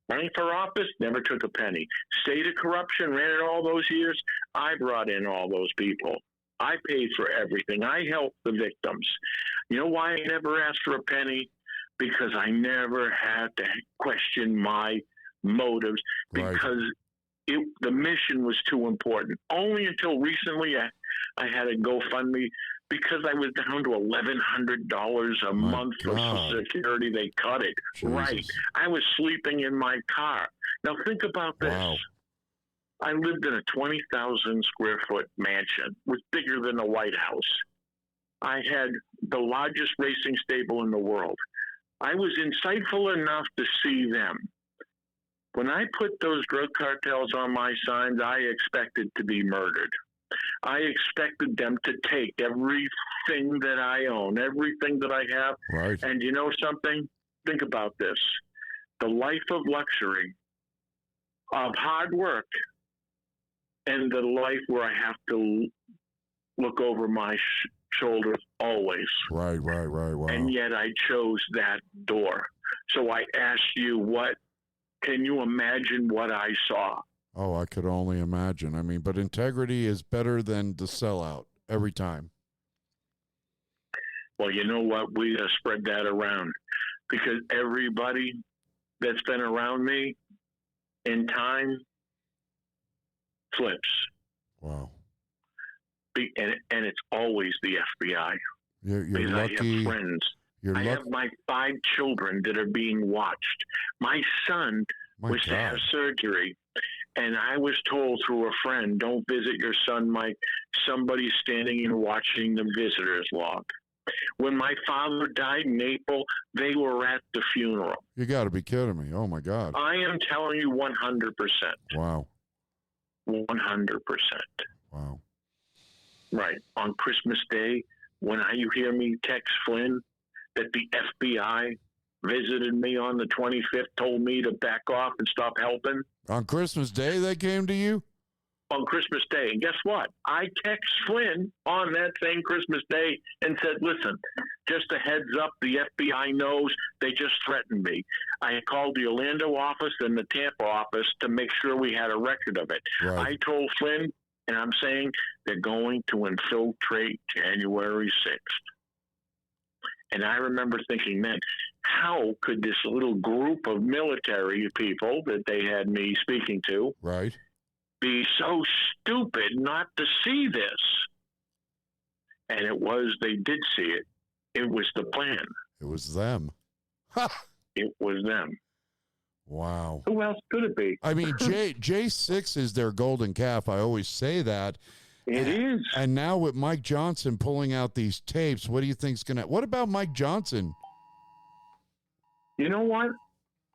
Speaker 13: running for office, never took a penny. State of corruption, ran it all those years. I brought in all those people. I paid for everything. I helped the victims. You know why I never asked for a penny? Because I never had to question my motives because the mission was too important. Only until recently I had a GoFundMe because I was down to $1,100 a month for Social Security. They cut it.
Speaker 3: Jesus.
Speaker 13: Right. I was sleeping in my car. Now think about this.
Speaker 3: Wow.
Speaker 13: I lived in a 20,000 square foot mansion. It was bigger than the White House. I had the largest racing stable in the world. I was insightful enough to see them. When I put those drug cartels on my signs, I expected to be murdered. I expected them to take everything that I own, everything that I have.
Speaker 3: Right.
Speaker 13: And you know something? Think about this. The life of luxury, of hard work, and the life where I have to look over my shoulders always.
Speaker 3: Right. Wow.
Speaker 13: And yet I chose that door. So I asked you, can you imagine what I saw?
Speaker 3: Oh, I could only imagine. I mean, but integrity is better than the sellout every time.
Speaker 13: Well, you know what? We got to spread that around because everybody that's been around me in time flips.
Speaker 3: Wow.
Speaker 13: And it's always the FBI.
Speaker 3: You're
Speaker 13: because
Speaker 3: lucky.
Speaker 13: I have friends. I have my 5 children that are being watched. My son was to have surgery. And I was told through a friend, don't visit your son, Mike. Somebody's standing and watching the visitor's log. When my father died in April, they were at the funeral.
Speaker 3: You got to be kidding me. Oh, my God.
Speaker 13: I am telling you 100%.
Speaker 3: Wow.
Speaker 13: 100%.
Speaker 3: Wow.
Speaker 13: Right. On Christmas Day, when you hear me text Flynn that the FBI visited me on the 25th, told me to back off and stop helping.
Speaker 3: On Christmas Day, they came to you?
Speaker 13: On Christmas Day. And guess what? I text Flynn on that same Christmas Day and said, listen, just a heads up, the FBI knows they just threatened me. I called the Orlando office and the Tampa office to make sure we had a record of it.
Speaker 3: Right.
Speaker 13: I told Flynn, and I'm saying they're going to infiltrate January 6th. And I remember thinking, man, how could this little group of military people that they had me speaking to be so stupid not to see this? And they did see it. It was the plan.
Speaker 3: It was them.
Speaker 13: It was them.
Speaker 3: Wow.
Speaker 13: Who else could it be?
Speaker 3: I mean, J6 is their golden calf. I always say that.
Speaker 13: It is.
Speaker 3: And now with Mike Johnson pulling out these tapes, what do you think's going to... What about Mike Johnson?
Speaker 13: You know what?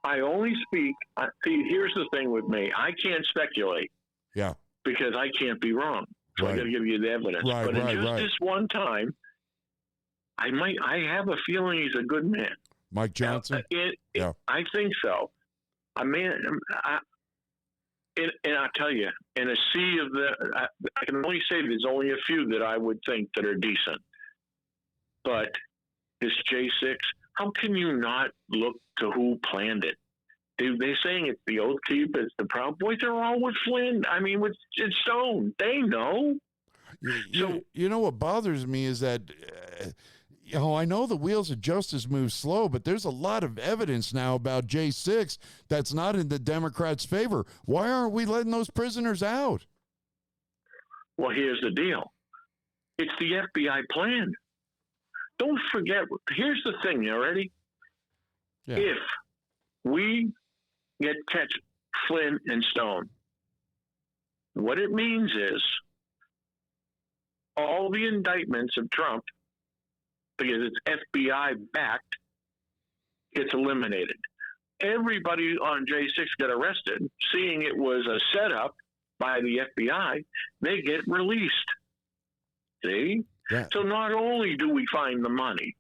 Speaker 13: I only speak... See, here's the thing with me. I can't speculate.
Speaker 3: Yeah.
Speaker 13: Because I can't be wrong. So I got to give you the evidence. But this one time, I have a feeling he's a good man.
Speaker 3: Mike Johnson?
Speaker 13: Yeah. I think so. And I'll tell you, in a sea of I can only say there's only a few that I would think that are decent. But this J6, how can you not look to who planned it? They're saying it's the Oath Keepers, it's the Proud Boys. They're all with Flynn. I mean, it's Stone. They know.
Speaker 3: You know what bothers me is that... I know the wheels of justice move slow, but there's a lot of evidence now about J6 that's not in the Democrats' favor. Why aren't we letting those prisoners out?
Speaker 13: Well, here's the deal. It's the FBI plan. Don't forget, here's the thing, you ready? Yeah. If we catch Flynn and Stone, what it means is all the indictments of Trump, because it's FBI backed, gets eliminated. Everybody on J6 got arrested, seeing it was a setup by the FBI, they get released. See? Yeah. So not only do we find the money,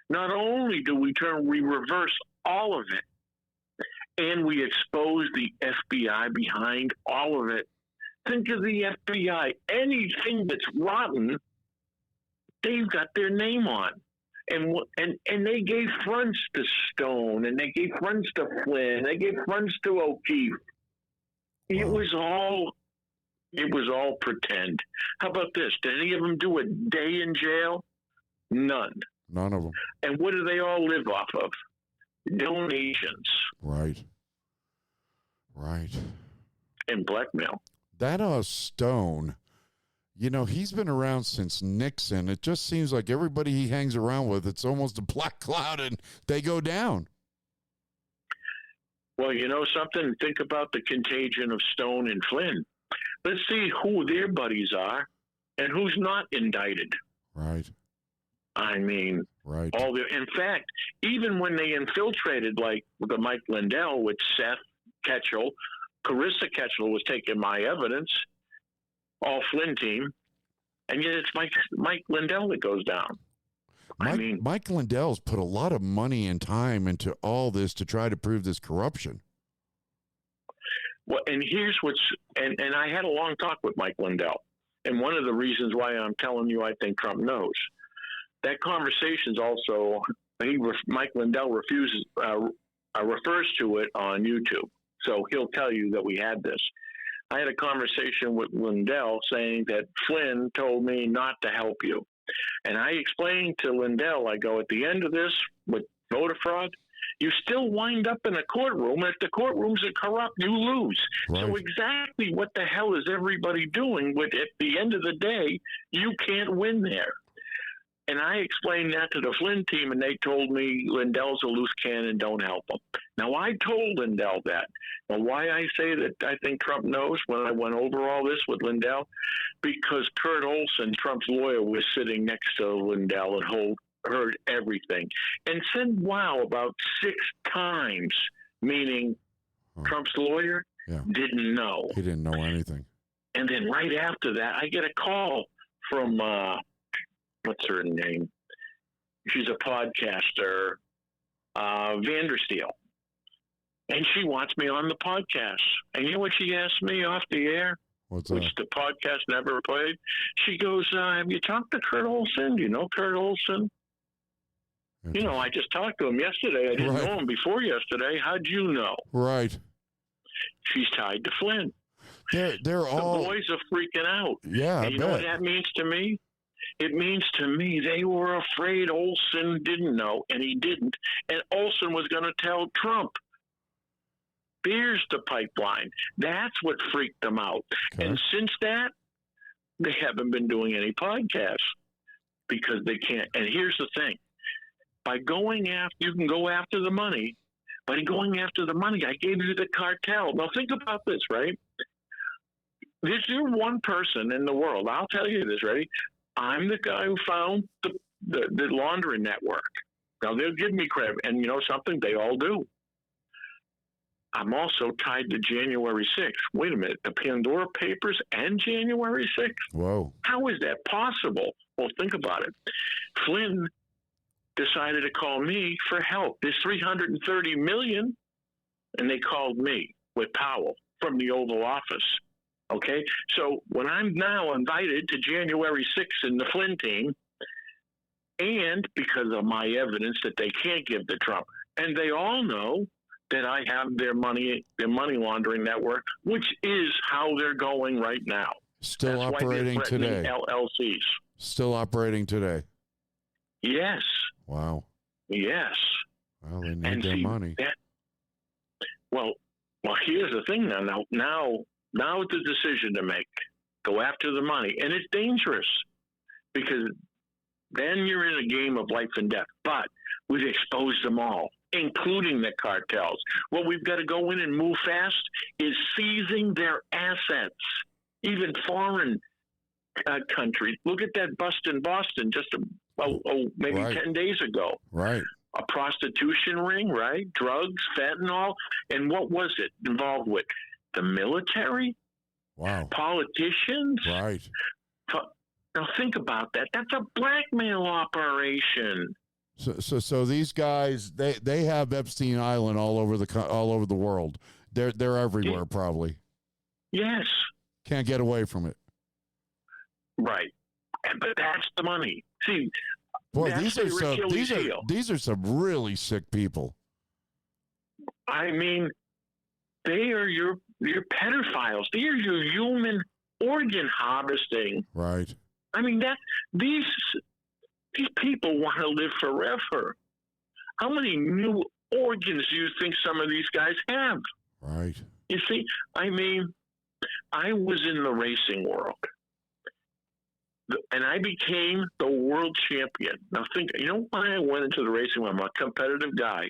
Speaker 13: not only do we reverse all of it, and we expose the FBI behind all of it. Think of the FBI. Anything that's rotten, they've got their name on. And they gave fronts to Stone, and they gave fronts to Flynn, they gave fronts to O'Keefe. It was all pretend. How about this? Did any of them do a day in jail? None.
Speaker 3: None of them.
Speaker 13: And what do they all live off of? Donations.
Speaker 3: Right.
Speaker 13: And blackmail.
Speaker 3: That Stone, he's been around since Nixon. It just seems like everybody he hangs around with, it's almost a black cloud and they go down.
Speaker 13: Well, you know something? Think about the contagion of Stone and Flynn. Let's see who their buddies are and who's not indicted.
Speaker 3: Right.
Speaker 13: I mean,
Speaker 3: right.
Speaker 13: In fact, even when they infiltrated, like the Mike Lindell with Seth Ketchel, Carissa Ketchel was taking my evidence, all Flynn team, and yet it's Mike Lindell that goes down.
Speaker 3: Mike Lindell's put a lot of money and time into all this to try to prove this corruption.
Speaker 13: Well, and here's and I had a long talk with Mike Lindell, and one of the reasons why I'm telling you I think Trump knows. That conversation's also, Mike Lindell refers to it on YouTube, so he'll tell you that we had this. I had a conversation with Lindell saying that Flynn told me not to help you. And I explained to Lindell, I go, at the end of this with voter fraud, you still wind up in a courtroom. If the courtrooms are corrupt, you lose. Right. So exactly what the hell is everybody doing? At the end of the day, you can't win there. And I explained that to the Flynn team, and they told me Lindell's a loose cannon, don't help him. Now, I told Lindell that. Now, why I say that I think Trump knows when I went over all this with Lindell? Because Kurt Olson, Trump's lawyer, was sitting next to Lindell and heard everything and said wow about 6 times, meaning Trump's lawyer didn't know.
Speaker 3: He didn't know anything.
Speaker 13: And then right after that, I get a call from, what's her name? She's a podcaster, Vandersteel. And she wants me on the podcast. And you know what she asked me off the air?
Speaker 3: What's
Speaker 13: which
Speaker 3: that?
Speaker 13: the podcast never played. She goes, have you talked to Kurt Olson? Do you know Kurt Olson? You know, I just talked to him yesterday. I didn't know him before yesterday. How'd you know?
Speaker 3: Right.
Speaker 13: She's tied to Flynn.
Speaker 3: They're all...
Speaker 13: The boys are freaking out.
Speaker 3: Yeah,
Speaker 13: and you know what that means to me? It means to me they were afraid Olson didn't know, and he didn't. And Olson was going to tell Trump. There's the pipeline. That's what freaked them out. Okay. And since that, they haven't been doing any podcasts because they can't. And here's the thing. By going after, you can go after the money. By going after the money, I gave you the cartel. Now think about this, right? You're one person in the world. I'll tell you this, ready? I'm the guy who found the laundering network. Now they'll give me credit. And you know something? They all do. I'm also tied to January 6th. Wait a minute. The Pandora Papers and January 6th?
Speaker 3: Whoa.
Speaker 13: How is that possible? Well, think about it. Flynn decided to call me for help. There's $330 million, and they called me with Powell from the Oval Office. Okay? So when I'm now invited to January 6th in the Flynn team, and because of my evidence that they can't give to Trump, and they all know that I have their money laundering network, which is how they're going right now.
Speaker 3: Still operating today.
Speaker 13: LLCs.
Speaker 3: Still operating today.
Speaker 13: Yes.
Speaker 3: Wow.
Speaker 13: Yes.
Speaker 3: Well, they need their money.
Speaker 13: Well, here's the thing now it's a decision to make. Go after the money. And it's dangerous because then you're in a game of life and death. But we've exposed them all, including the cartels. What we've got to go in and move fast is seizing their assets, even foreign countries. Look at that bust in Boston just maybe 10 days ago.
Speaker 3: Right.
Speaker 13: A prostitution ring, right? Drugs, fentanyl. And what was it involved with? The military?
Speaker 3: Wow.
Speaker 13: Politicians?
Speaker 3: Right.
Speaker 13: Now think about that. That's a blackmail operation.
Speaker 3: So these guys, they have Epstein Island all over the world. They're everywhere, probably.
Speaker 13: Yes.
Speaker 3: Can't get away from it.
Speaker 13: Right. But that's the money. See,
Speaker 3: boy, these are some really sick people.
Speaker 13: I mean, they are your pedophiles. They are your human organ harvesting.
Speaker 3: Right.
Speaker 13: I mean these people want to live forever. How many new organs do you think some of these guys have?
Speaker 3: Right.
Speaker 13: You see, I mean, I was in the racing world. And I became the world champion. Now think, you know why I went into the racing world? I'm a competitive guy.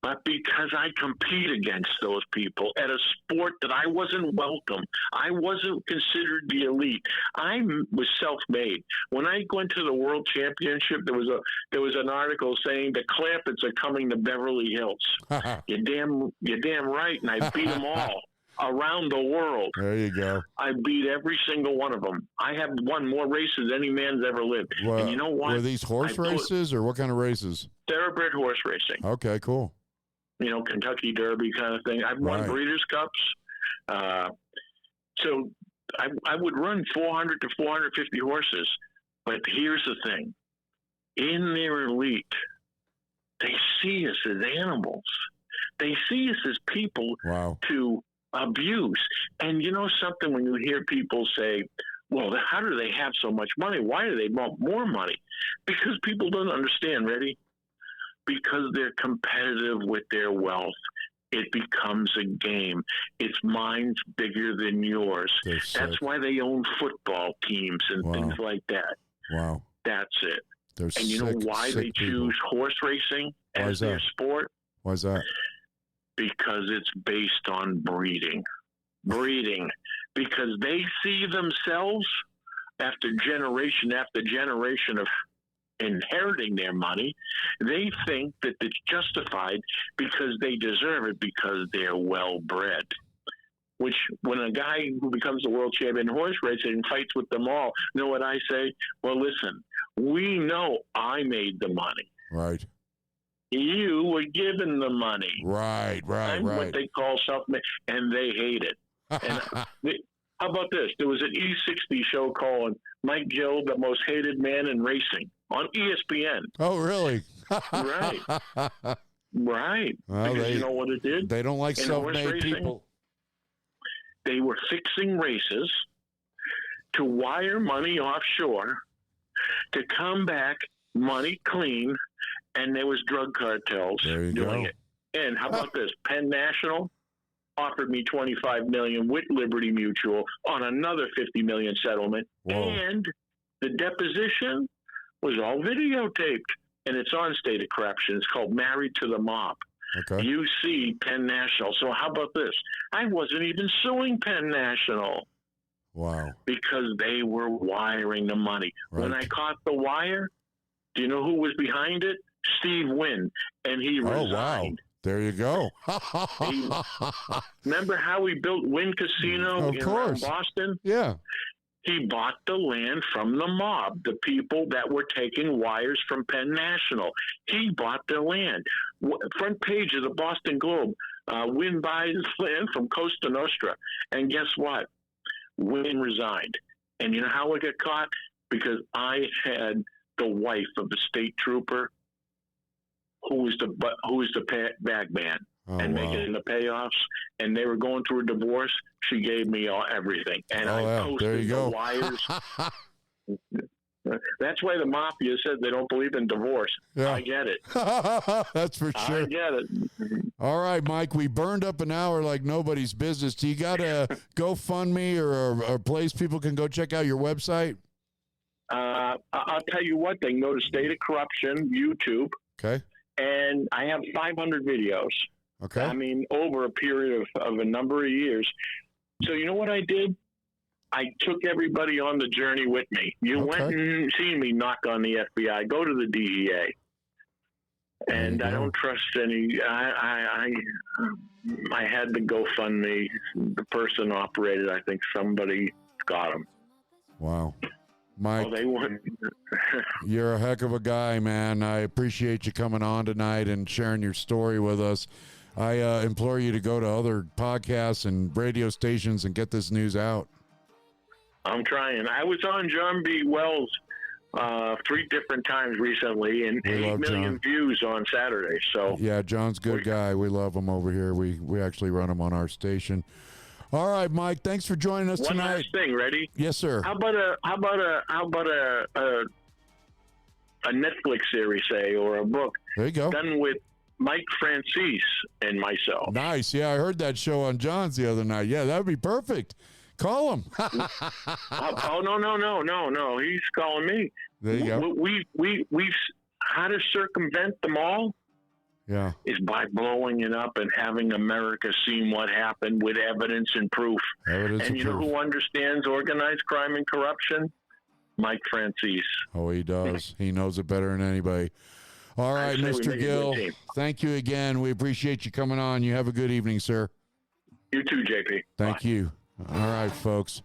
Speaker 13: But because I compete against those people at a sport that I wasn't welcome. I wasn't considered the elite. I was self-made. When I went to the World Championship, there was an article saying the Clampetts are coming to Beverly Hills. You're damn right, and I beat them all around the world.
Speaker 3: There you go.
Speaker 13: I beat every single one of them. I have won more races than any man's ever lived.
Speaker 3: Well,
Speaker 13: and you know what?
Speaker 3: Were these horse races or what kind of races?
Speaker 13: Thoroughbred horse racing.
Speaker 3: Okay, cool.
Speaker 13: You know, Kentucky Derby kind of thing. I've won Breeders' Cups. So I would run 400 to 450 horses. But here's the thing. In their elite, they see us as animals. They see us as people to abuse. And you know something, when you hear people say, well, how do they have so much money? Why do they want more money? Because people don't understand, ready? Because they're competitive with their wealth. It becomes a game. It's mine's bigger than yours. That's why they own football teams and things like that.
Speaker 3: Wow.
Speaker 13: That's it.
Speaker 3: They're
Speaker 13: and you know why they choose horse racing as their sport?
Speaker 3: Why is that?
Speaker 13: Because it's based on breeding. Because they see themselves after generation of inheriting their money, they think that it's justified because they deserve it because they're well bred. Which, when a guy who becomes a world champion in horse racing fights with them all, you know what I say? Well, listen, we know I made the money.
Speaker 3: Right.
Speaker 13: You were given the money.
Speaker 3: Right.
Speaker 13: I'm what they call self-made, and they hate it. And how about this? There was an E60 show called Mike Gill, the most hated man in racing, on ESPN.
Speaker 3: Oh, really?
Speaker 13: Right. Right.
Speaker 3: Well,
Speaker 13: because you know what it did?
Speaker 3: They don't like self-made people.
Speaker 13: They were fixing races to wire money offshore to come back money clean, and there was drug cartels doing it. And how about this? Penn National offered me $25 million with Liberty Mutual on another $50 million settlement. Whoa. And the deposition was all videotaped, and it's on State of Corruption. It's called Married to the Mob.
Speaker 3: Okay.
Speaker 13: You see Penn National. So how about this? I wasn't even suing Penn National.
Speaker 3: Wow.
Speaker 13: Because they were wiring the money. Right. When I caught the wire, do you know who was behind it? Steve Wynn. And he resigned.
Speaker 3: Oh, wow. There you go.
Speaker 13: Remember how we built Wynn Casino in Boston?
Speaker 3: Yeah.
Speaker 13: He bought the land from the mob, the people that were taking wires from Penn National. He bought the land. Front page of the Boston Globe, Wynn buys land from Costa Nostra. And guess what? Wynn resigned. And you know how I got caught? Because I had the wife of the state trooper who was the bag man and making the payoffs, and they were going through a divorce. She gave me everything, and I posted the wires. That's why the mafia said they don't believe in divorce. Yeah. I get it.
Speaker 3: That's for sure.
Speaker 13: I get it.
Speaker 3: All right, Mike, we burned up an hour like nobody's business. Do you got a GoFundMe or a place people can go check out your website?
Speaker 13: I'll tell you what, they can go to State of Corruption, YouTube.
Speaker 3: Okay.
Speaker 13: And I have 500 videos.
Speaker 3: Okay.
Speaker 13: I mean, over a period of a number of years. So you know what I did? I took everybody on the journey with me. You went and seen me knock on the FBI. Go to the DEA. And I don't trust any. I had the GoFundMe. The person operated. I think somebody got him.
Speaker 3: Wow. Mike,
Speaker 13: they wouldn't.
Speaker 3: You're a heck of a guy, man. I appreciate you coming on tonight and sharing your story with us. I implore you to go to other podcasts and radio stations and get this news out.
Speaker 13: I'm trying. I was on John B. Wells 3 different times recently, and 8 million views on Saturday. So
Speaker 3: yeah, John's a good guy. We love him over here. We actually run him on our station. All right, Mike. Thanks for joining us tonight.
Speaker 13: One last thing, ready?
Speaker 3: Yes, sir.
Speaker 13: How about a Netflix series, say, or a book?
Speaker 3: There you go.
Speaker 13: Done with Mike Francis and myself.
Speaker 3: Nice. Yeah, I heard that show on John's the other night. Yeah, that would be perfect. Call him.
Speaker 13: Oh no! He's calling me.
Speaker 3: There you go.
Speaker 13: We how to circumvent them all.
Speaker 3: Yeah,
Speaker 13: is by blowing it up and having America see what happened with evidence and proof. And you know who understands organized crime and corruption? Mike Francis.
Speaker 3: Oh, he does. He knows it better than anybody. All right, Mr. Gill, thank you again. We appreciate you coming on. You have a good evening, sir.
Speaker 13: You too, JP.
Speaker 3: Thank you. All right, folks.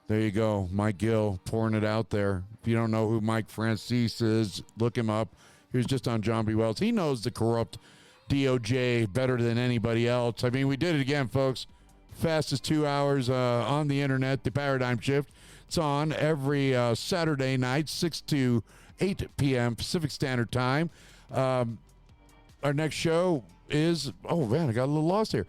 Speaker 3: There you go. Mike Gill pouring it out there. If you don't know who Mike Francis is, look him up. He was just on John B. Wells. He knows the corrupt DOJ better than anybody else. I mean, we did it again, folks. Fastest 2 hours on the internet, the Paradigm Shift. It's on every Saturday night, 6 to 8 p.m. Pacific Standard Time. Our next show is, oh, man, I got a little lost here.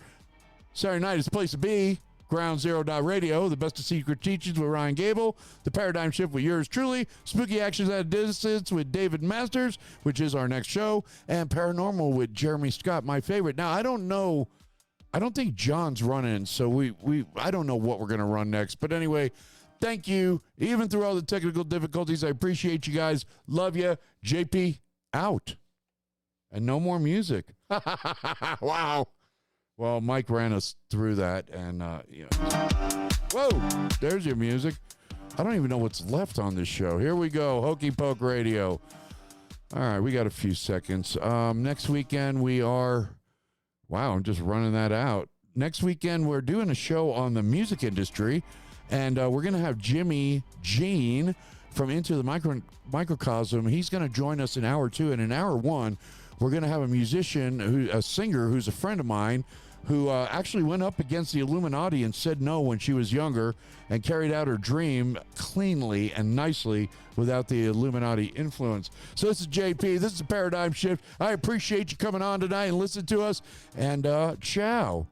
Speaker 3: Saturday night is the place to be. Ground Zero Radio, the best of secret teachings with Ryan Gable, the Paradigm Shift with yours truly, Spooky Actions at a Distance with David Masters, which is our next show, and Paranormal with Jeremy Scott, my favorite. Now, I don't think John's running, so I don't know what we're going to run next. But anyway, Thank you. Even through all the technical difficulties, I appreciate you guys. Love you. JP, out. And no more music. Wow. Well, Mike ran us through that. And, whoa, there's your music. I don't even know what's left on this show. Here we go. Hokey Poke Radio. All right, we got a few seconds. Next weekend we are, wow, I'm just running that out. Next weekend we're doing a show on the music industry, and we're going to have Jimmy Jean from Into the Microcosm. He's going to join us in hour 2, and in hour 1, we're going to have a musician, a singer who's a friend of mine, who actually went up against the Illuminati and said no when she was younger and carried out her dream cleanly and nicely without the Illuminati influence. So this is JP. This is a Paradigm Shift. I appreciate you coming on tonight and listening to us. And ciao.